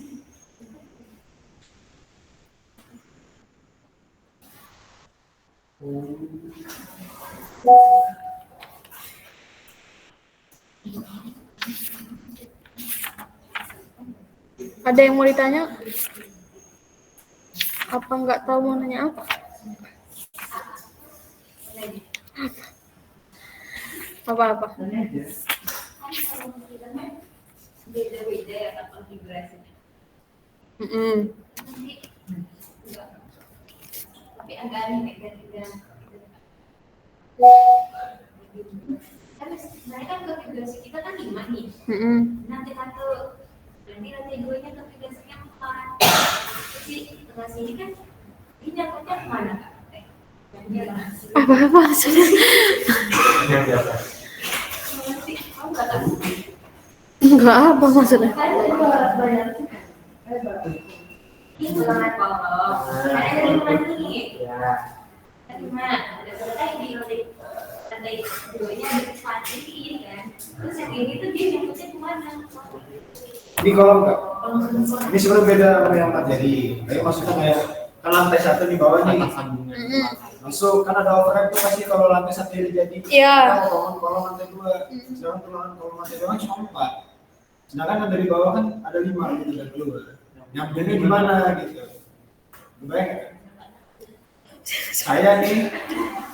Ada yang mau ditanya? Apa nggak tahu mau nanya apa? Apa-apa? Beda-beda ya kan konfigurasinya. Tapi agak aneh ganti-ganti. Sebenarnya kan konfigurasi kita kan 5 nih. Nanti berarti lantai 2-nya konfigurasinya 4. Jadi sini kan ini nyangkutnya kemana Kak? Apa maksudnya? Enggak, apa maksudnya? Ini bukan kolom. Ada lima nih. Lima. Ada selesai di lantai duanya ada sepatu kan. Terus yang ini tuh dia nyangkutnya kemana? Di kolom Kak. Ini sebenarnya beda sama yang materi. Tapi maksudnya kayak kan lantai 1 di bawah nih. Masuk kan ada overlap tuh pasti kalau lantai 1 jadi. Iya. Kalau kolom lantai 2. Sedangkan kalau lantai 2 cuma 4. Sedangkan yang dari bawah kan ada 5 gitu dari keluar. Yang benernya di mana gitu. Baik. Saya nih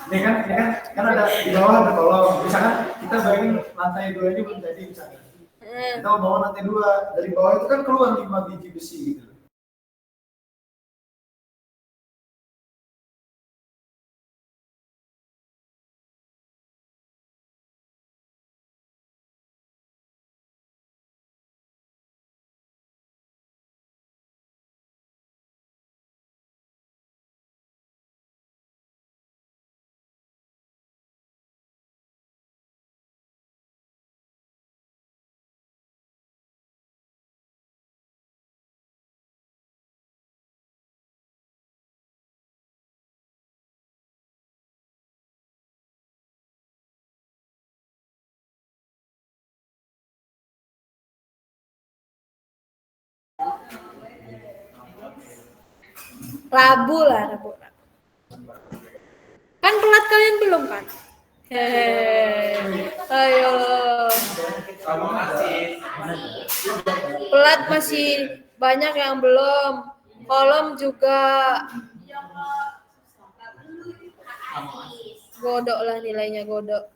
ini kan ada di bawah ada kolom. Misalkan kita bayangin lantai 2 ini belum jadi misalkan. Kita mau bangun lantai 2, dari bawah itu kan keluar 5 biji besi gitu. Rabu. Kan pelat kalian belum kan? Ayo. Pelat masih banyak yang belum. Kolom juga. Godok lah nilainya godok.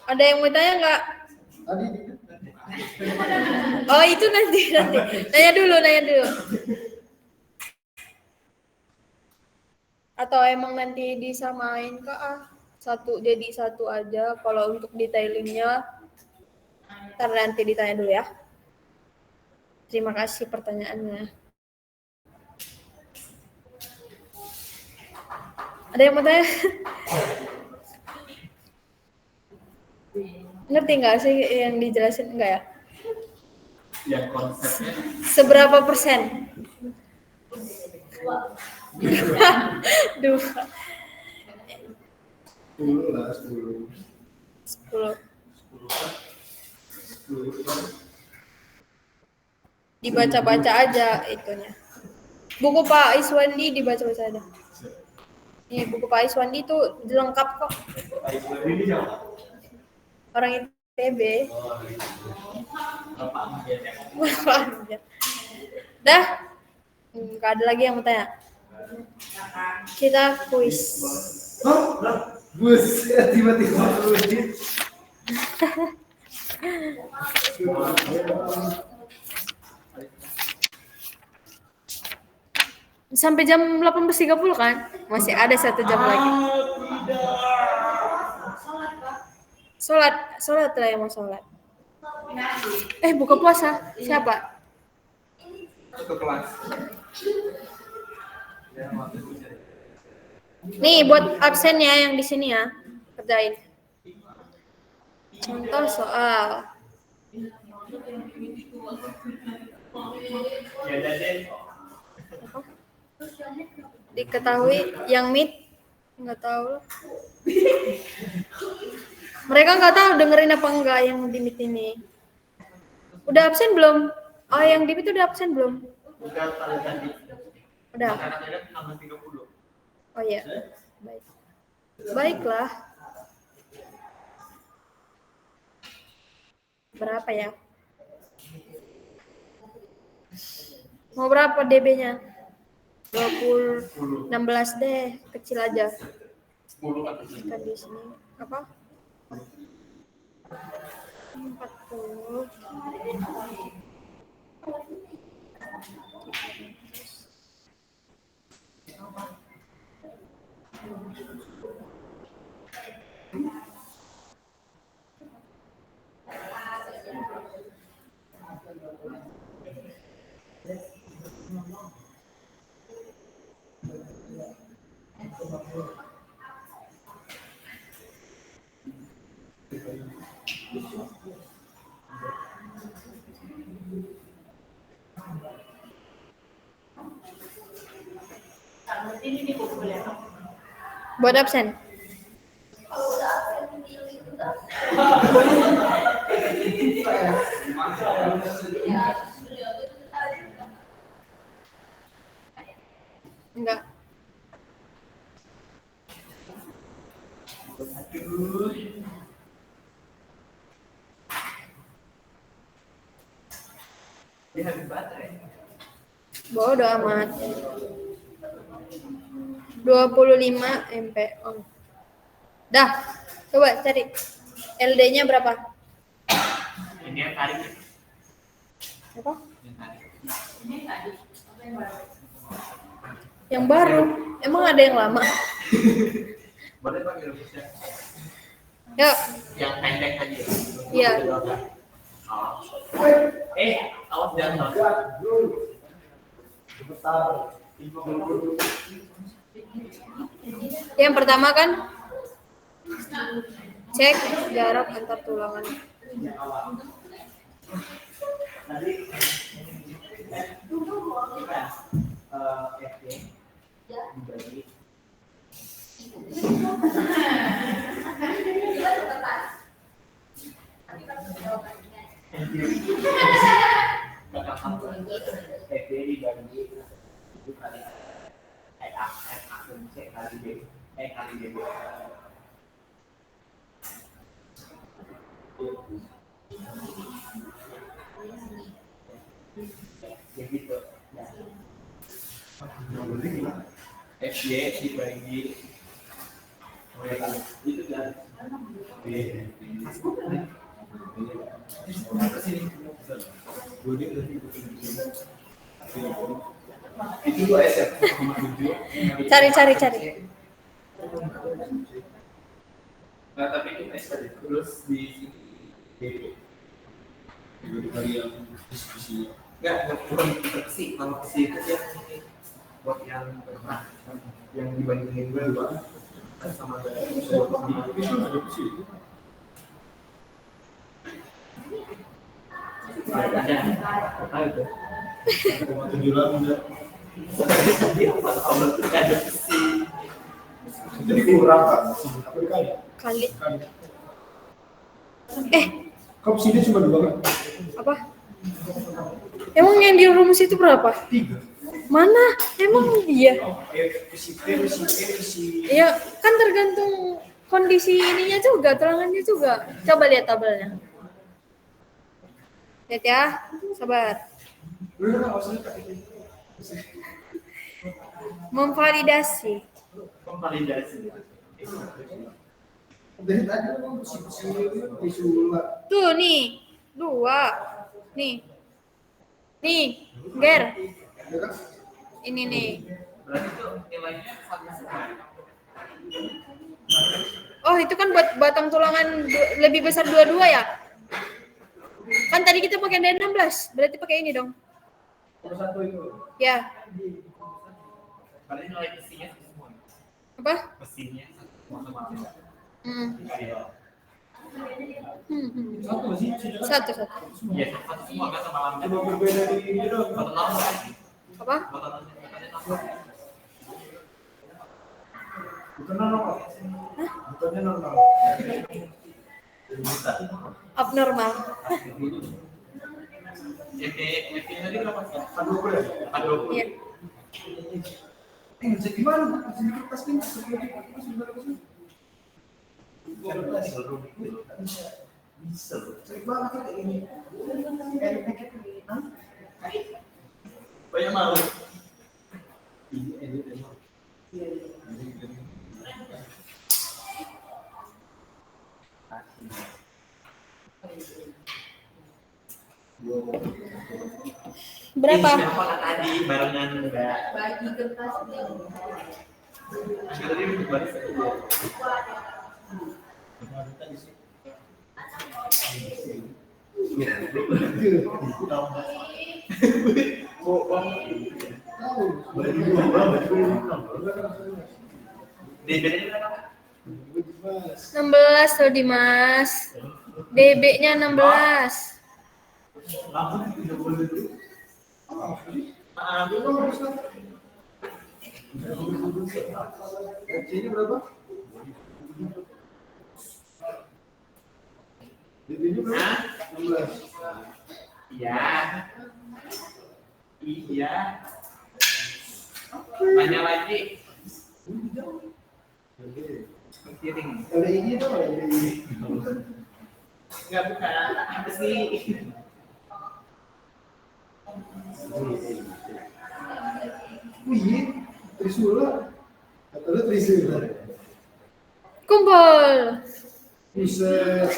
Ada yang mau tanya nggak? Oh itu nanti. Nanya dulu. Atau emang nanti disamain ke satu jadi satu aja. Kalau untuk detailingnya, ntar nanti ditanya dulu ya. Terima kasih pertanyaannya. Ada yang mau tanya? Ngerti nggak sih yang dijelasin enggak ya? Ya konsepnya. Seberapa persen? 2. 10 lah, 10. 10. Dibaca-baca aja itunya. Buku Pak Iswandi dibaca-baca aja. Nih buku Pak Iswandi tuh lengkap kok. Orang ITB. Dah. Nggak ada lagi yang mau tanya. Kita kuis. Buset, tiba-tiba lucu. Sampai jam 18.30 kan? Masih ada 1 jam lagi. Sholat lah yang mau sholat. Buka puasa. Siapa? Ke kelas. Nih buat absennya yang di sini ya. Kerjain. Contoh soal. Diketahui yang meet nggak tahu. Mereka nggak tahu dengerin apa enggak yang di meet ini. Udah absen belum? Oh yang di meet udah absen belum? Udah tanda tadi. Udah. Tanda 30. Oh iya. Baik. Baiklah. Berapa ya? Mau berapa DB-nya? 16 deh, kecil aja. 10 kan. Kan di sini apa? 40. Buat absen. Enggak. Dia habis baterai. Bodo amat. 25 MP. Oh. Dah. Coba cari. LD-nya berapa? Ini yang tarik. Apa? Yang tarik. Yang baru. Emang ada yang lama? Boleh pakai rumusnya. Yuk. Yang pendek aja. Iya. Oh. Awas jangan. Yang pertama kan cek jarak antar tulangan. FY dibagi itu kan itu 2 S ya, 0,7. Cari. Nah tapi itu S tadi terus di sini Dari yang diskusi. enggak bukan versi kalau versi itu ya buat yang pernah yang dibandingin dua kan sama dari Itu ada di sini. ada itu 0,7 udah. dia kalau ada versi Jadi kurang kan? Apa dikali? Kali. Kali. Eh, Kau sini cuma 2 kan? apa? Emang yang di rumus itu berapa? 3. Mana? Emang iya? Versi Ya, kan tergantung kondisi ininya juga, tulangannya juga. Coba lihat tabelnya. Lihat ya, sabar. Memvalidasi. validasi. Dari tadi kan versi disulat. Tuh nih, 2. Nih. Nih, Ger. Ini nih. Berarti itu nilainya sama semua. Oh, itu kan buat batang tulangan lebih besar 22 ya? Kan tadi kita pakai D16, berarti pakai ini dong. Satu itu. Ya, Berarti nilai besinya semua. apa? Besinya sama. Hmm. Satu sih. Satu. Iya, satu semua kan sama lambda. Cuma berbeda di ini doang. Botol lambda. Apa? Botol lambda. Bukan normal. Bukannya normal. Abnormal. FP tadi berapa sih? 40 ya? 40. Iya. Bisa gimana? Bisa di kertas ini. Bisa. Sering banget kayak ini. Banyak malu. Berapa? Siapa tadi barengan Mbak? Bagi kertas Tadi baris aja. Mas. 16 tuh Dimas. DB-nya 16. FC-nya berapa? DB-nya berapa? 16. Iya. Iya. Banyak lagi. Piring. LDI itu apa LDI? Enggak bukan. Apa sih? Wih, Trisula. Katanya Trisula. Kumpul. Buset.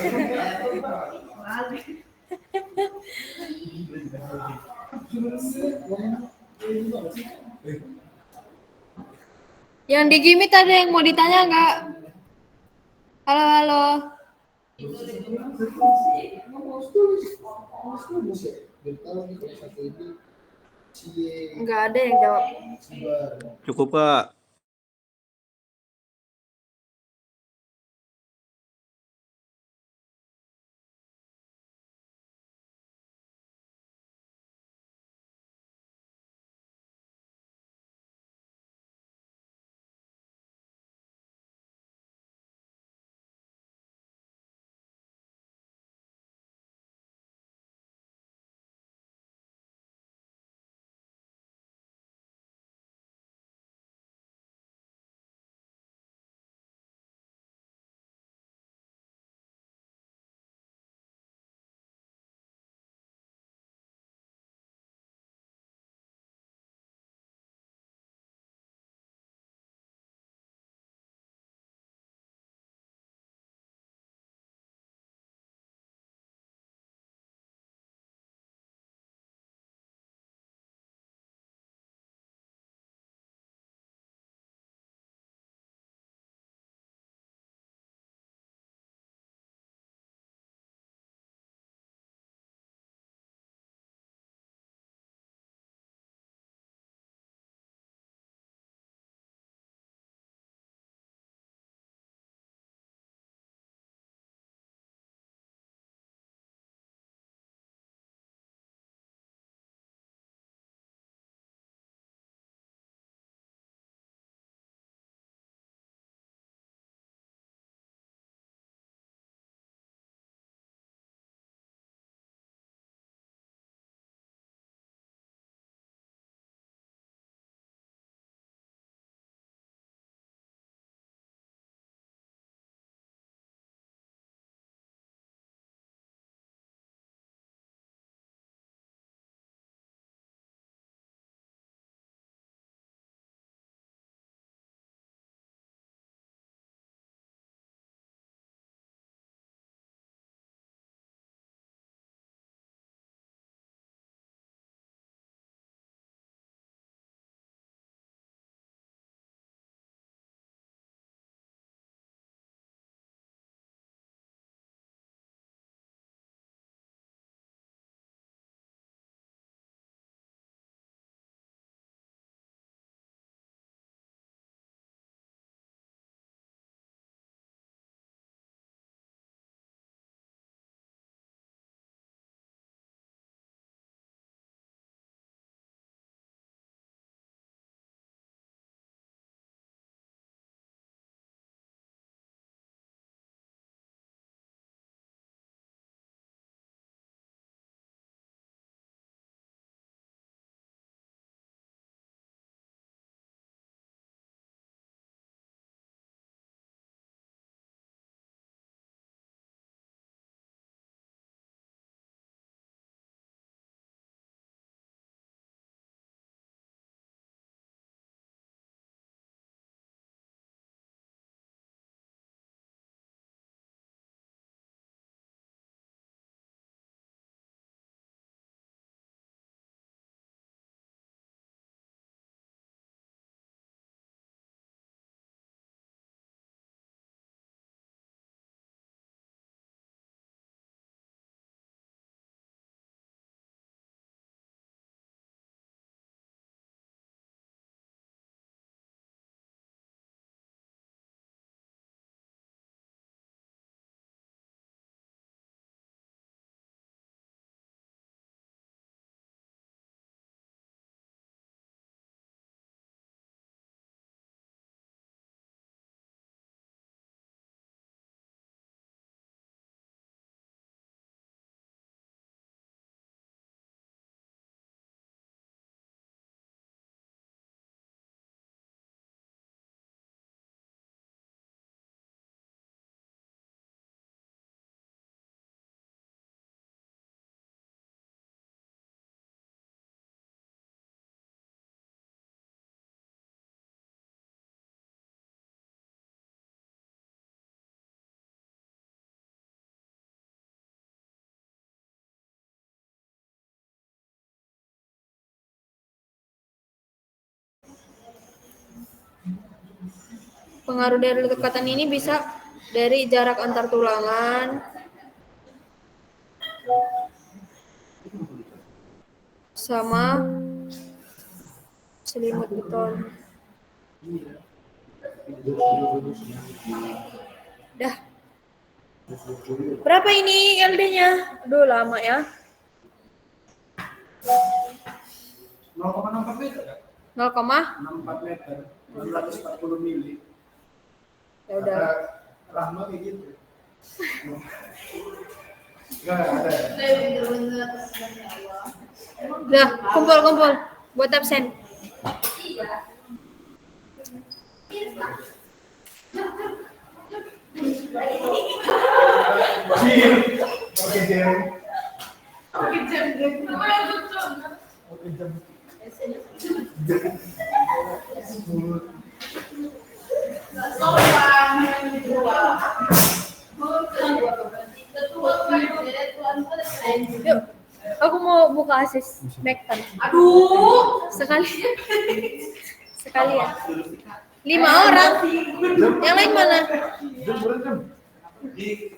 Yang di Gimit ada yang mau ditanya nggak? Halo, halo. Nggak ada yang jawab. Cukup Kak. Pengaruh dari dekatan ini bisa dari jarak antar tulangan, sama selimut beton. Dah. Berapa ini LD-nya? Aduh, lama ya. 0,64 meter ya? 0,64 meter, 640 mili. Ya udah. Rahma kayak gitu. Enggak ada. Udah, kumpul buat absen. Oke, Jam. Yuk, aku mau buka asis Mactan. Aduh, sekalian. Sekalian. 5 orang. Yang lain mana?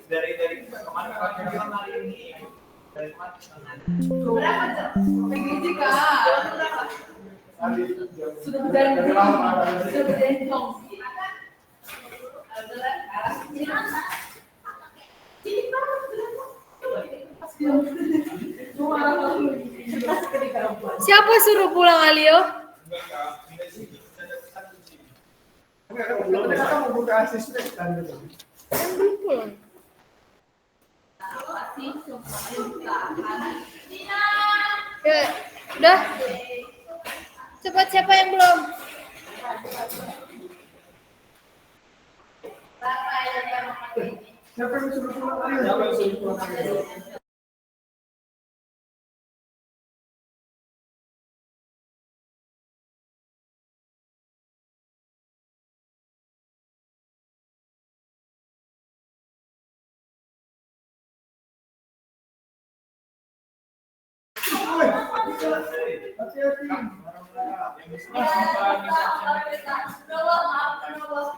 Dari kemarin hari ini dari Berapa jam? Begini Kak. Sudah berjengkong. Siapa suruh pulang Alio? Kita mau buka asis kan gitu. Kan belum pulang. Ya, udah. Cepat, siapa yang belum? Siapa yang suruh pulang?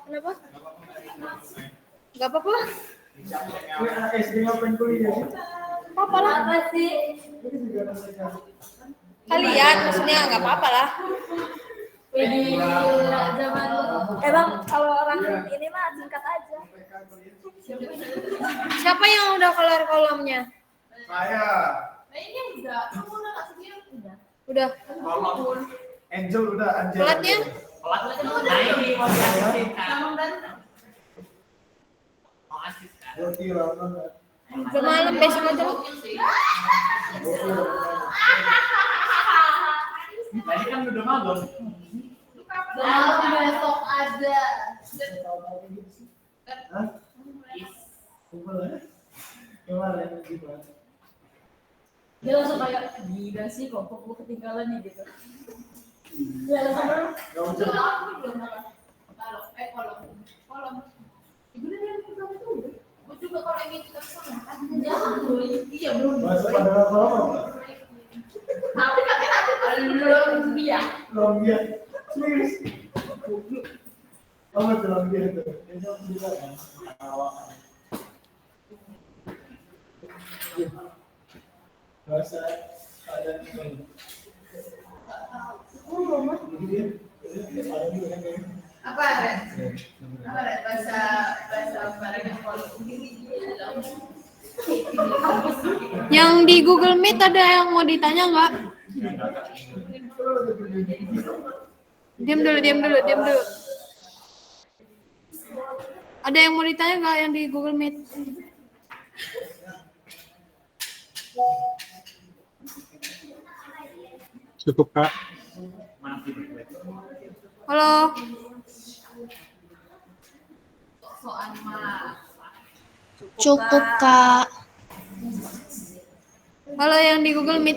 Kenapa? Gak apa-apa. SD ngapain kuliah sih? Apa lah? Kalian maksudnya nggak apa-apa lah. Emang kalau orang ini mah singkat aja. Siapa yang udah kelar kolomnya? Saya. Ini udah, kamu udah nggak sekian udah. Udah. Angel udah, Angel. Pelatnya? Udah malam, besok aja lah. Tadi kan udah malam. Besok aja. Kemarin gitu. Dia langsung kayak gila sih kok gue ketinggalan nih gitu. Dia langsung kolom. Ibu dia yang pertama tuh. Gue juga kalau yang itu kesana. Jangan dulu. Iya belum. Masuk pada apa? Tapi katanya belum dia. Lombia. Serius. Oh, betul Lombia itu. Itu juga kan. Bahasa ada Apa Ren? Bahasa barangnya Yang di Google Meet ada yang mau ditanya nggak? Diam dulu. Ada yang mau ditanya nggak yang di Google Meet? Cukup Kak. Halo. Cukup Kak. Halo yang di Google Meet.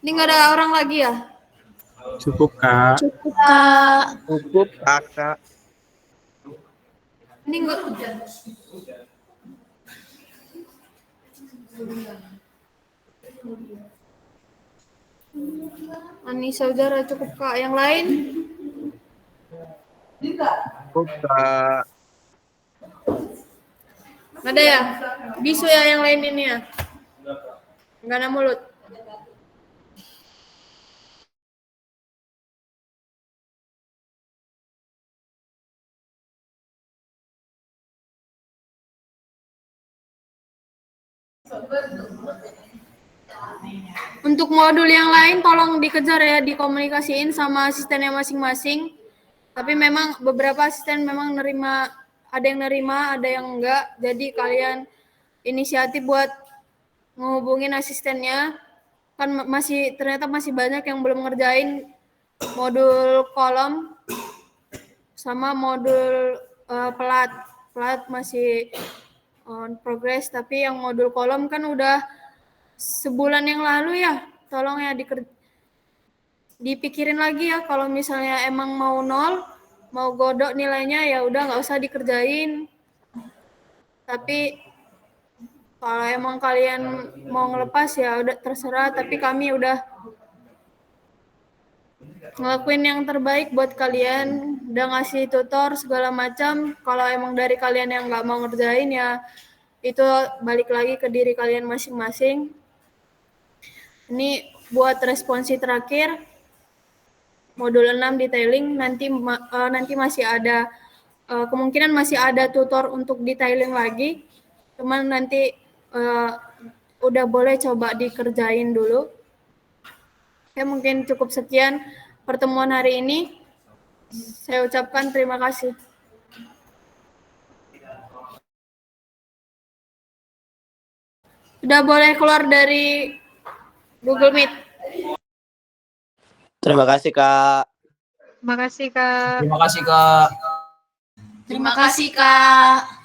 Ini nggak ada orang lagi ya? Cukup Kak. Cukup Kak. Cukup Kak. Ini nggak. Ani saudara cukup Kak. Yang lain? Cukup, Kak. Ada ya? Bisu ya yang lain ini ya? Enggak ada mulut. Untuk modul yang lain tolong dikejar ya, dikomunikasiin sama asistennya masing-masing. Tapi memang beberapa asisten memang nerima, ada yang nerima, ada yang enggak. Jadi kalian inisiatif buat ngehubungin asistennya. Kan ternyata masih banyak yang belum ngerjain modul kolom sama modul pelat. Pelat masih on progress, tapi yang modul kolom kan udah sebulan yang lalu ya. Tolong ya dipikirin lagi ya, kalau misalnya emang mau 0, mau godok nilainya ya udah nggak usah dikerjain. Tapi kalau emang kalian mau ngelepas ya udah terserah, tapi kami udah ngelakuin yang terbaik buat kalian, udah ngasih tutor segala macam. Kalau emang dari kalian yang nggak mau ngerjain ya itu balik lagi ke diri kalian masing-masing. Ini buat responsi terakhir modul 6 detailing, nanti masih ada kemungkinan masih ada tutor untuk detailing lagi. Cuman nanti udah boleh coba dikerjain dulu. Oke, mungkin cukup sekian pertemuan hari ini. Saya ucapkan terima kasih. Sudah boleh keluar dari Google Meet. Terima kasih, Kak. Terima kasih, Kak. Terima kasih, Kak. Terima kasih, Kak.